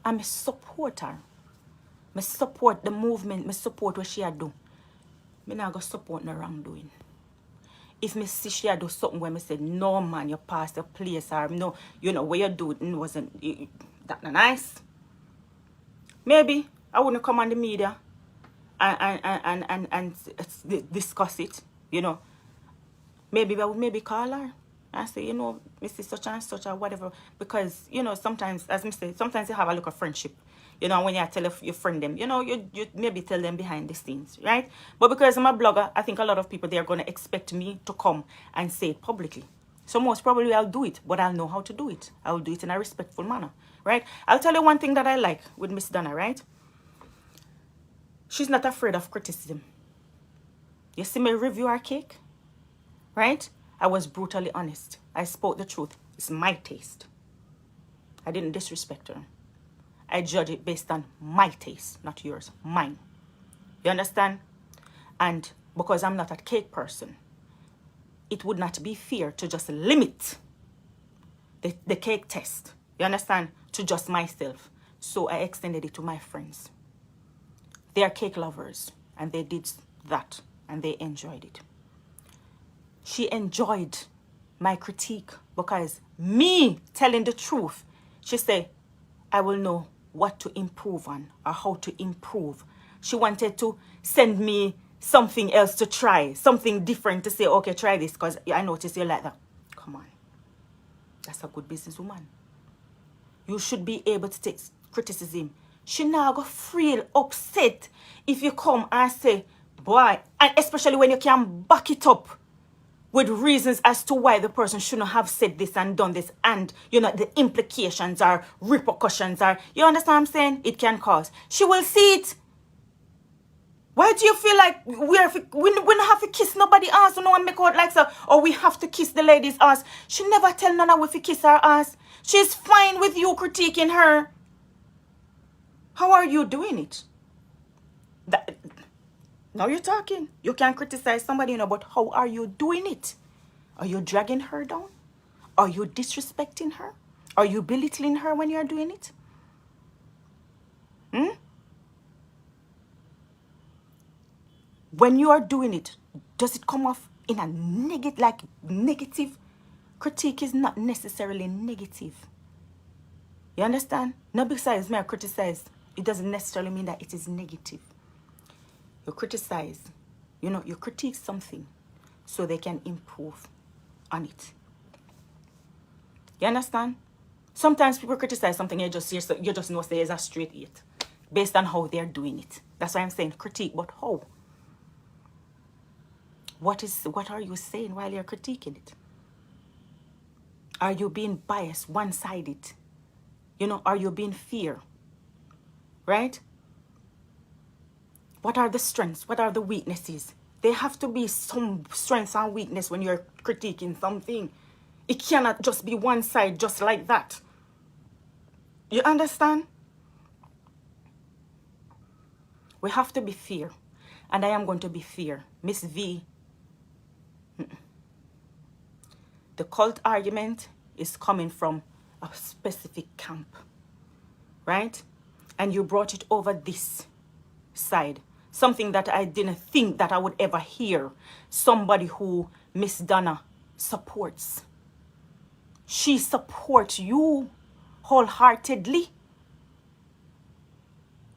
I'm a supporter. Me support the movement. Me support what she a do. Me not go support no wrongdoing. If me see she a do something where me say, no man, you passed the place, or no, you know, what you do it wasn't that nice. Maybe I wouldn't come on the media and discuss it, you know. Maybe I would maybe call her and say, you know, Mrs. Such and such or whatever. Because, you know, sometimes, as I say, sometimes you have a look of friendship. You know, when you tell your friend them, you know, you maybe tell them behind the scenes, right? But because I'm a blogger, I think a lot of people, they're going to expect me to come and say it publicly. So most probably I'll do it, but I'll know how to do it. I'll do it in a respectful manner, right? I'll tell you one thing that I like with Miss Donna, right? She's not afraid of criticism. You see me review her cake, right? I was brutally honest. I spoke the truth. It's my taste. I didn't disrespect her. I judge it based on my taste, not yours, mine. You understand? And because I'm not a cake person, it would not be fair to just limit the cake test, you understand, to just myself. So I extended it to my friends. They are cake lovers, and they did that, and they enjoyed it. She enjoyed my critique because me telling the truth, she said, I will know what to improve on or how to improve. She wanted to send me something else to try, something different to say, okay, try this because I noticed you like that. Come on. That's a good businesswoman. You should be able to take criticism. She now go feel upset if you come and say, boy, and especially when you can back it up with reasons as to why the person shouldn't have said this and done this, and, you know, the implications or repercussions are, you understand what I'm saying? It can cause. She will see it. Why do you feel like we don't have to kiss nobody ass, no one make out like so, or we have to kiss the lady's ass? She never tell Nana if we kiss her ass. She's fine with you critiquing her. How are you doing it? Now you're talking. You can criticize somebody, you know, but how are you doing it? Are you dragging her down? Are you disrespecting her? Are you belittling her when you're doing it? When you are doing it, does it come off in a negative? Critique is not necessarily negative. You understand? Not besides me I criticize, it doesn't necessarily mean that it is negative. You criticize, you know, you critique something so they can improve on it. You understand? Sometimes people criticize something, you just know say it's a straight hate based on how they're doing it. That's why I'm saying critique, but how? What are you saying while you're critiquing it? Are you being biased, one-sided? You know, are you being fair? Right? What are the strengths? What are the weaknesses? There have to be some strengths and weakness when you're critiquing something. It cannot just be one side just like that. You understand? We have to be fair. And I am going to be fair. Miss V. The cult argument is coming from a specific camp. Right? And you brought it over this side. Something that I didn't think that I would ever hear. Somebody who Miss Donna supports. She supports you wholeheartedly.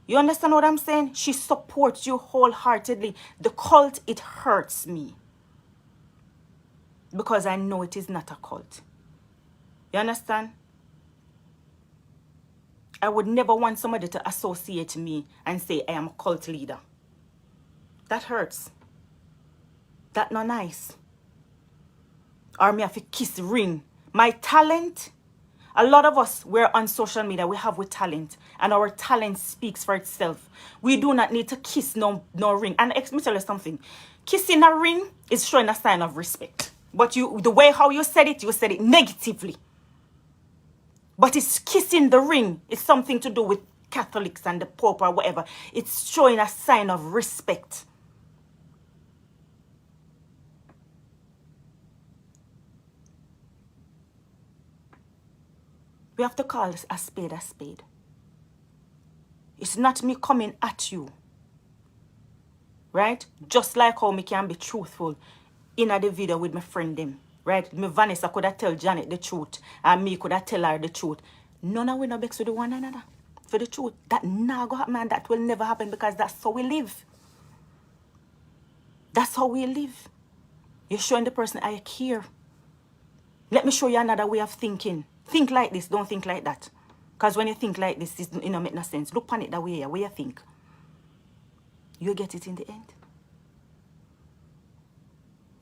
You understand what I'm saying? She supports you wholeheartedly. The cult, it hurts me. Because I know it is not a cult. You understand? I would never want somebody to associate me and say I am a cult leader. That hurts. That not nice. Or me have to kiss ring. My talent, a lot of us, we're on social media, we have with talent, and our talent speaks for itself. We do not need to kiss no ring. And let me tell you something. Kissing a ring is showing a sign of respect. But the way how you said it negatively. But it's kissing the ring. It's something to do with Catholics and the Pope or whatever. It's showing a sign of respect. We have to call a spade a spade. It's not me coming at you. Right? Just like how me can be truthful in the video with my friend them. Right? Me Vanessa could have tell Janet the truth. And me could have tell her the truth. None of we no vex with one another. For the truth. That never go happen, and that will never happen, because that's how we live. That's how we live. You're showing the person I care. Let me show you another way of thinking. Think like this, don't think like that. Because when you think like this, it don't make no sense. Look upon it that way, where you think. You'll get it in the end.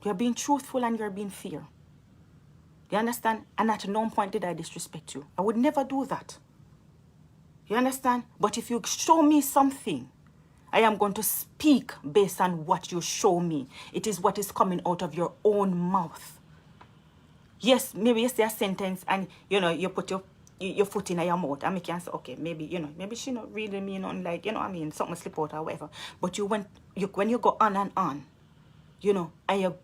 You're being truthful and you're being fair. You understand? And at no point did I disrespect you. I would never do that. You understand? But if you show me something, I am going to speak based on what you show me. It is what is coming out of your own mouth. Yes, maybe you say a sentence and, you put your foot in your mouth and make you say, okay, maybe, maybe she not really mean nothing, like, something slip out or whatever. But when you go on and on, and you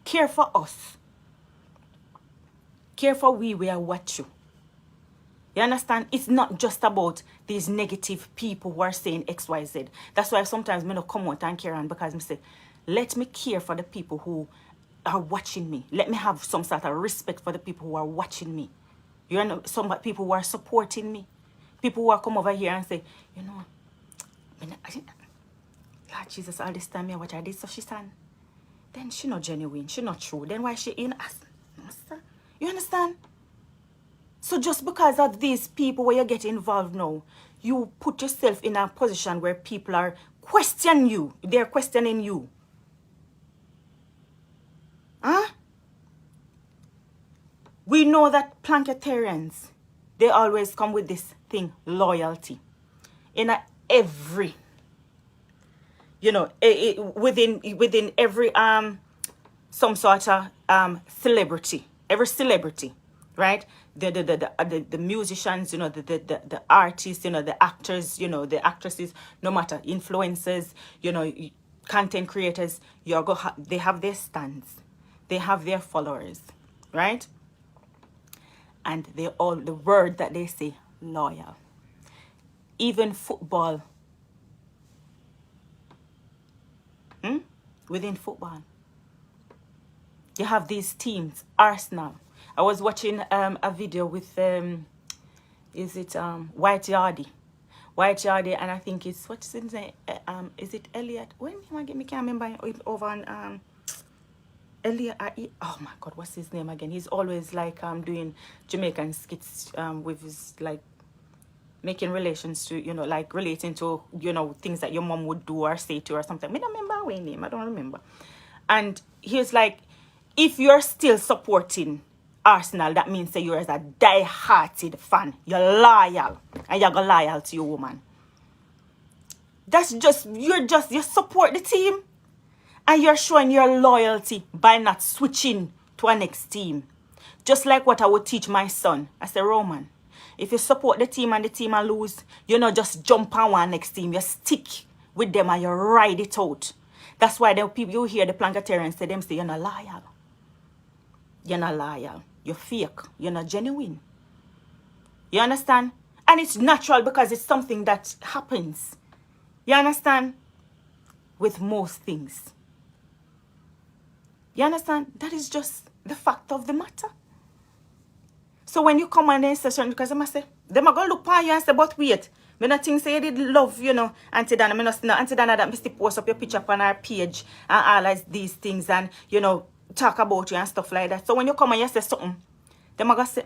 care for us, care for we are watch you. You understand? It's not just about these negative people who are saying X, Y, Z. That's why sometimes I don't come out and care on, because I say, let me care for the people who are watching me. Let me have some sort of respect for the people who are watching me. You know, some people who are supporting me. People who are come over here and say, Lord Jesus, all this time I watch her this, so she stand. Then she not genuine, she not true. Then why she in us? You understand? So just because of these people where you get involved now, you put yourself in a position where people are questioning you. They're questioning you. Huh? We know that Planketarians, they always come with this thing, loyalty. In every, within every some sort of celebrity, every celebrity, right? The musicians, the artists, the actors, the actresses, no matter, influencers, content creators, they have their stands. They have their followers, right? And the word that they say, loyal. Even football. Within football. You have these teams, Arsenal. I was watching a video with, White Yardy. White Yardy, and I think it's, what's his name? Is it Elliot? When I can't remember, over on, Elliot, oh my God, what's his name again? He's always like doing Jamaican skits with his, like, making relations to, like relating to, things that your mom would do or say to you or something. I don't remember his name, I don't remember. And he's like, if you're still supporting Arsenal, that means that you're a die-hearted fan. You're loyal. And you're loyal to your woman. That's just, you support the team. And you're showing your loyalty by not switching to a next team. Just like what I would teach my son. I say, Roman, if you support the team and the team will lose, you not just jump on one next team. You stick with them and you ride it out. That's why the people you hear the Planketarians say, them say, you're not loyal. You're not loyal. You're fake. You're not genuine. You understand? And it's natural because it's something that happens. You understand? With most things. You understand? That is just the fact of the matter. So when you come on a session, because them say, them are going to look at you and say, but wait, me not think say you did love, Auntie Donna. Me not know Auntie Donna that Mr. post up your picture on our page and all like these things and, talk about you and stuff like that. So when you come and you say something, them are going to say,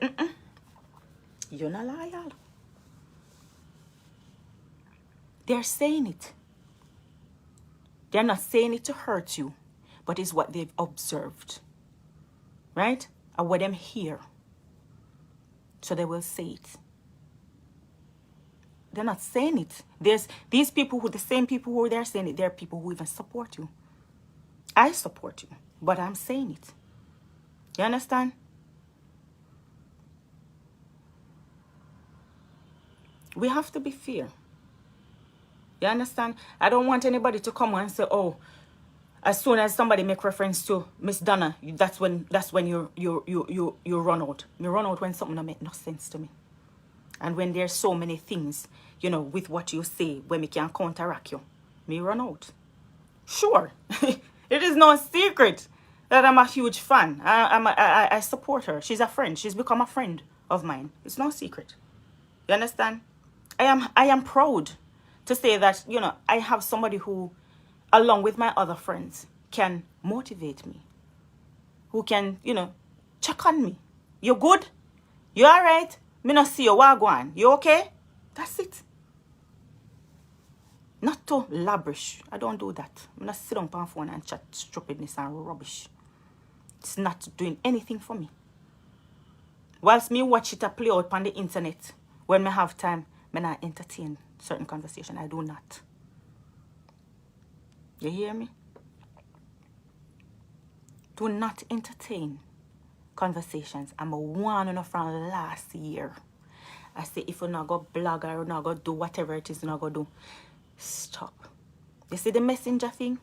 you're not loyal. They're saying it. They're not saying it to hurt you, but it's what they've observed, right? Or what them hear. So they will say it. They're not saying it. There's these people the same people who they're saying it, they're people who even support you. I support you, but I'm saying it. You understand? We have to be fair. You understand? I don't want anybody to come and say, oh, as soon as somebody make reference to Miss Donna, that's when you run out. Me run out when something don't make no sense to me. And when there's so many things, with what you say, when me can counteract you, me run out. Sure. It is no secret that I'm a huge fan. I support her. She's a friend. She's become a friend of mine. It's no secret. You understand? I am proud to say that, I have somebody who, along with my other friends, can motivate me. Who can, check on me. You good? You all right? Me not see you. Wagwan. You okay? That's it. Not to lavish. I don't do that. I'm not sit on my phone and chat stupidness and rubbish. It's not doing anything for me. Whilst me watch it play out on the internet, when I have time, I not entertain certain conversation. I do not. You hear me? Do not entertain conversations. I'm a one from last year. I say if you're not go blog or not go do whatever it is you're not go do, stop. You see the messenger thing?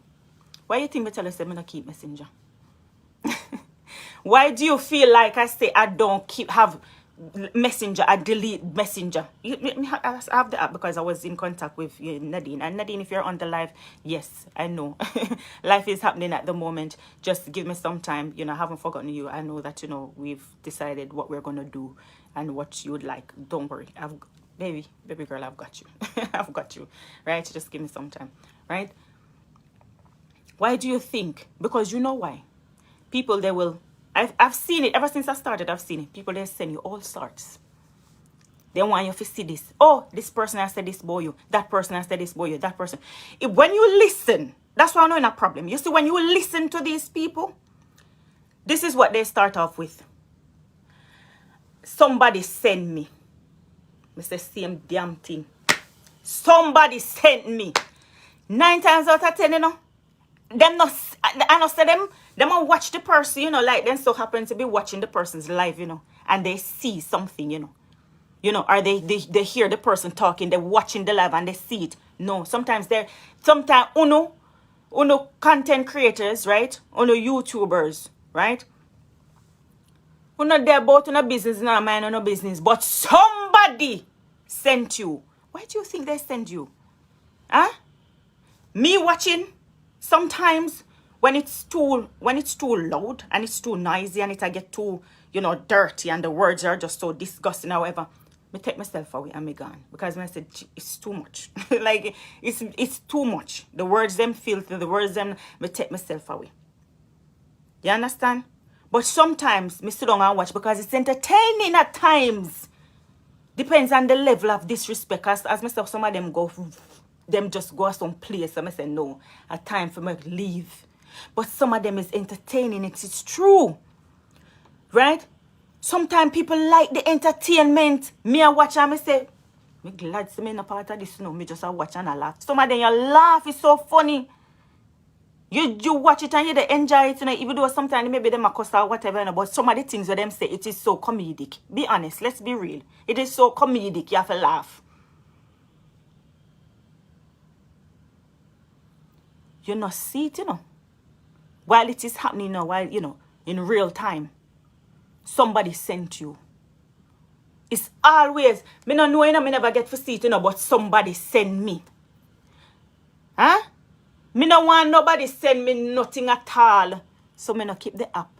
Why you think me tell you say me not keep messenger? Why do you feel like I say I don't have messenger, I delete messenger? I have the app because I was in contact with Nadine. And Nadine, if you're on the live, yes, I know. Life is happening at the moment. Just give me some time. I haven't forgotten you. I know that, we've decided what we're going to do and what you would like. Don't worry. Baby girl, I've got you. I've got you. Right? Just give me some time. Right? Why do you think? Because you know why. People, they will... I've seen it ever since I started. I've seen it. People, they send you all sorts. They want you to see this. Oh, this person has said this about you. That person has said this about you. That person. When you listen, that's why I know it's a problem. You see, when you listen to these people, this is what they start off with. Somebody send me. I say same damn thing. Somebody sent me. 9 times out of 10, them not, I know say them will watch the person, like them so happen to be watching the person's live, and they see something, or they hear the person talking, they're watching the live and they see it. No, sometimes uno content creators, right? Uno YouTubers, right? Uno they're about on a business, not mind on a business, but somebody sent you. Why do you think they send you? Huh? Me watching sometimes when it's too loud and it's too noisy and it get too dirty and the words are just so disgusting, however, me take myself away and me gone because I said it's too much. Like it's too much. The words them filthy, the words them, me take myself away. You understand? But sometimes me sit down and watch because it's entertaining at times. Depends on the level of disrespect. As myself, some of them just go some place and I say no, a time for me to leave. But some of them is entertaining. It's true. Right? Sometimes people like the entertainment. Me I watch and I say, me glad to me in a part of this. No, me just a watch and I laugh. Some of them you laugh, it's so funny. You watch it and you enjoy it, even though sometimes maybe them a cuss or whatever, but some of the things that them say, it is so comedic. Be honest, let's be real. It is so comedic, you have to laugh. You not see it, while it is happening now, while, in real time, somebody sent you. It's always, me no know, me never get to see it, but somebody send me. Huh? Me no want nobody send me nothing at all. So me no keep the app.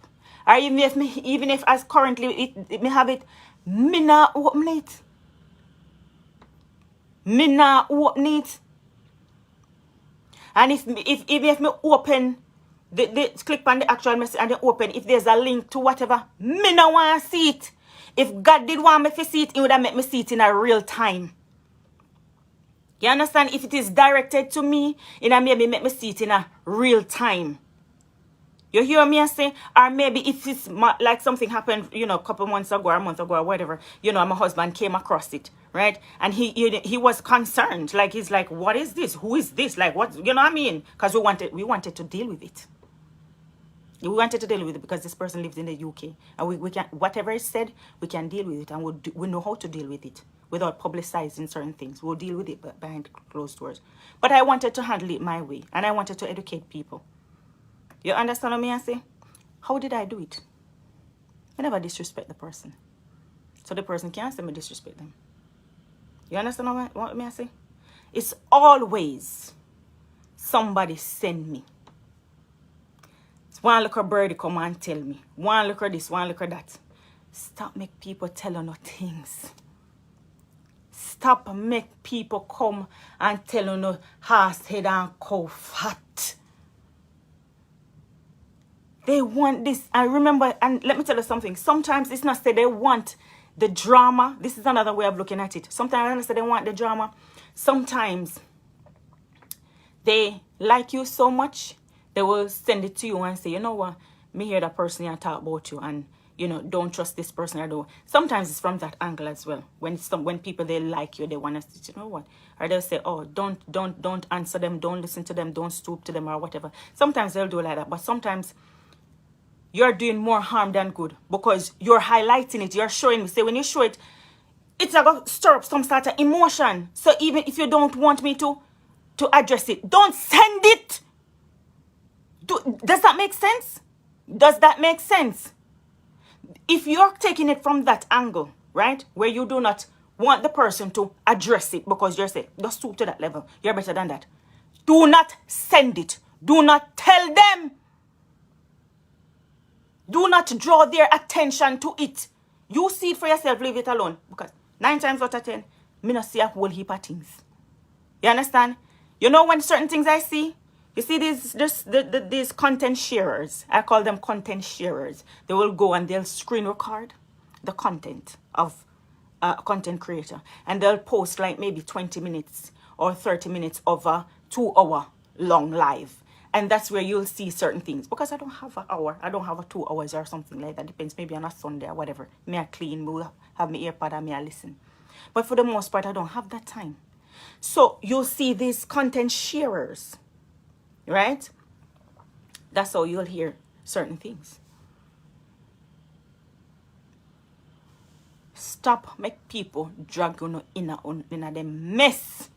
Or even if as currently me have it, me not open it. Me not open it. And if me open the click on the actual message and then open, if there's a link to whatever, me no want to see it. If God did want me to see it, he would have made me see it in a real time. You understand? If it is directed to me, it maybe make me see it in a real time. You hear me say? Or maybe if it's like something happened, you know, a couple months ago or a month ago or whatever, you know, my husband came across it, right? And he was concerned. Like, he's like, what is this? Who is this? Like, what, you know what I mean? Because we wanted to deal with it. We wanted to deal with it because this person lives in the UK. And we can, whatever is said, we can deal with it. And we know how to deal with it without publicizing certain things. We'll deal with it behind closed doors. But I wanted to handle it my way. And I wanted to educate people. You understand what I say? How did I do it? I never disrespect the person. So the person can't say me disrespect them. You understand what I say? It's always somebody send me. One look at birdie come and tell me. One look at this, one look at that. Stop make people tell you no things. Stop make people come and tell you no horse head and cow fat. They want this. I remember, and let me tell you something. Sometimes it's not say they want the drama. This is another way of looking at it. Sometimes I say they want the drama. Sometimes they like you so much, they will send it to you and say, you know what, me hear that person here talk about you, and you know, don't trust this person. I don't. Sometimes it's from that angle as well. When people they like you, they want to, you know what, or they'll say, oh, don't answer them, don't listen to them, don't stoop to them, or whatever. Sometimes they'll do like that, but sometimes you're doing more harm than good because you're highlighting it, you're showing me. Say when you show it, it's going to stir up some sort of emotion. So even if you don't want me to address it, don't send it. Does that make sense? Does that make sense? If you're taking it from that angle, right, where you do not want the person to address it because you're saying, just stoop to that level, you're better than that, do not send it. Do not tell them. Do not draw their attention to it. You see it for yourself, leave it alone. Because 9 times out of 10, me not see a whole heap of things. You understand? You know when certain things I see? You see these content sharers. I call them content sharers. They will go and they'll screen record the content of a content creator. And they'll post like maybe 20 minutes or 30 minutes of a 2-hour long live. And that's where you'll see certain things. Because I don't have an hour. I don't have a 2 hours or something like that. Depends, maybe on a Sunday or whatever. Me I clean, me have my earpod and me I listen. But for the most part, I don't have that time. So you'll see these content sharers. Right? That's how you'll hear certain things. Stop make people drag you in a them mess.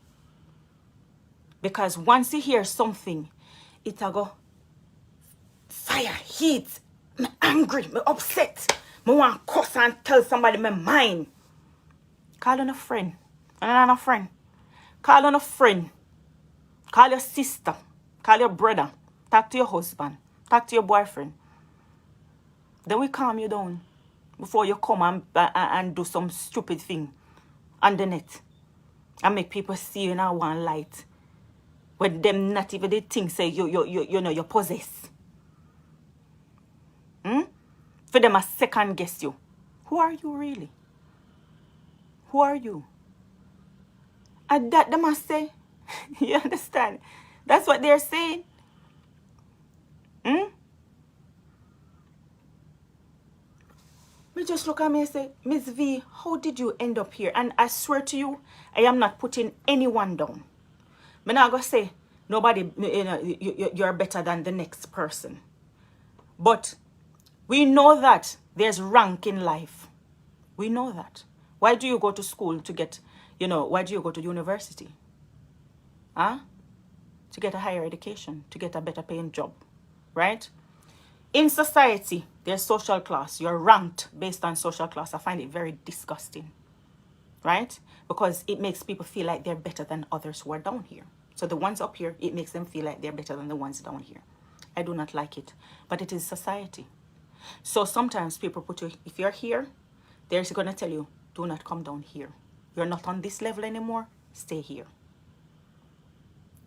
Because once you hear something, it'll go fire, heat, me angry, me upset. Me want to cuss and tell somebody my mind. Call on a friend. And a friend. Call on a friend. Call your sister. Call your brother. Talk to your husband. Talk to your boyfriend. Then we calm you down before you come and do some stupid thing on the net and make people see you in one light. When them not even they think say you know you're possessed. For them a second guess you. Who are you really? Who are you? And that them must say, you understand? That's what they're saying. Me just look at me and say, Miss V, how did you end up here? And I swear to you, I am not putting anyone down. I'm not going to say, nobody, you know, you're better than the next person. But we know that there's rank in life. We know that. Why do you go to school to get, you know, why do you go to university? Huh? To get a higher education, to get a better paying job, right? In society, there's social class. You're ranked based on social class. I find it very disgusting, right? Because it makes people feel like they're better than others who are down here. So the ones up here, it makes them feel like they're better than the ones down here. I do not like it, but it is society. So sometimes people put you, if you're here, they're going to tell you, do not come down here. You're not on this level anymore. Stay here.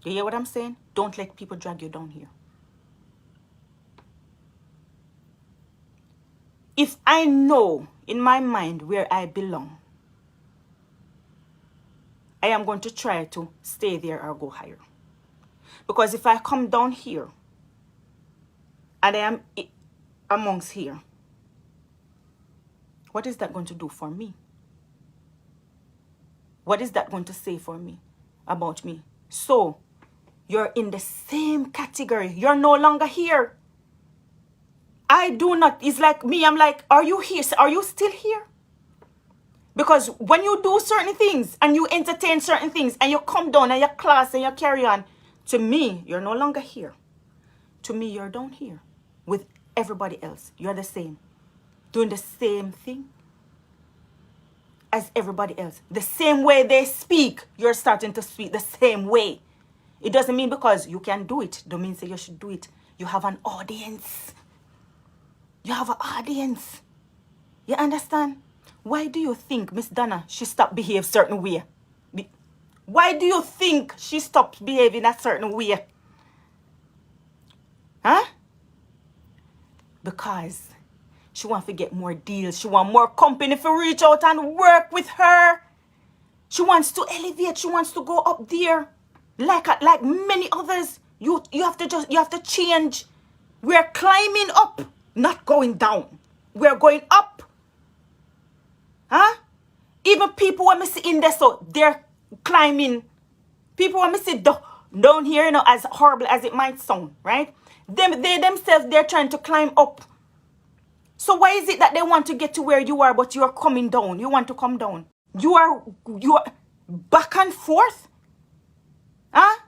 You hear what I'm saying? Don't let people drag you down here. If I know in my mind where I belong, I am going to try to stay there or go higher. Because if I come down here and I am amongst here, what is that going to do for me? What is that going to say for me, about me? So, you're in the same category. You're no longer here. I do not, it's like me, I'm like, are you here? Are you still here? Because when you do certain things and you entertain certain things and you come down and you class and you carry on, to me, you're no longer here. To me, you're down here with everybody else. You're the same. Doing the same thing as everybody else. The same way they speak, you're starting to speak the same way. It doesn't mean because you can do it, don't mean say you should do it. You have an audience. You have an audience. You understand? Why do you think Miss Donna, she stopped behave certain way? Why do you think she stopped behaving a certain way? Huh? Because she wants to get more deals. She wants more company to reach out and work with her. She wants to elevate. She wants to go up there. Like many others. You have to change. We're climbing up, not going down. We're going up. Huh? Even people when me see in there, so they're climbing. People when me see down here, you know, as horrible as it might sound, right? They themselves, they're trying to climb up. So why is it that they want to get to where you are, but you are coming down? You want to come down. You are back and forth. Huh?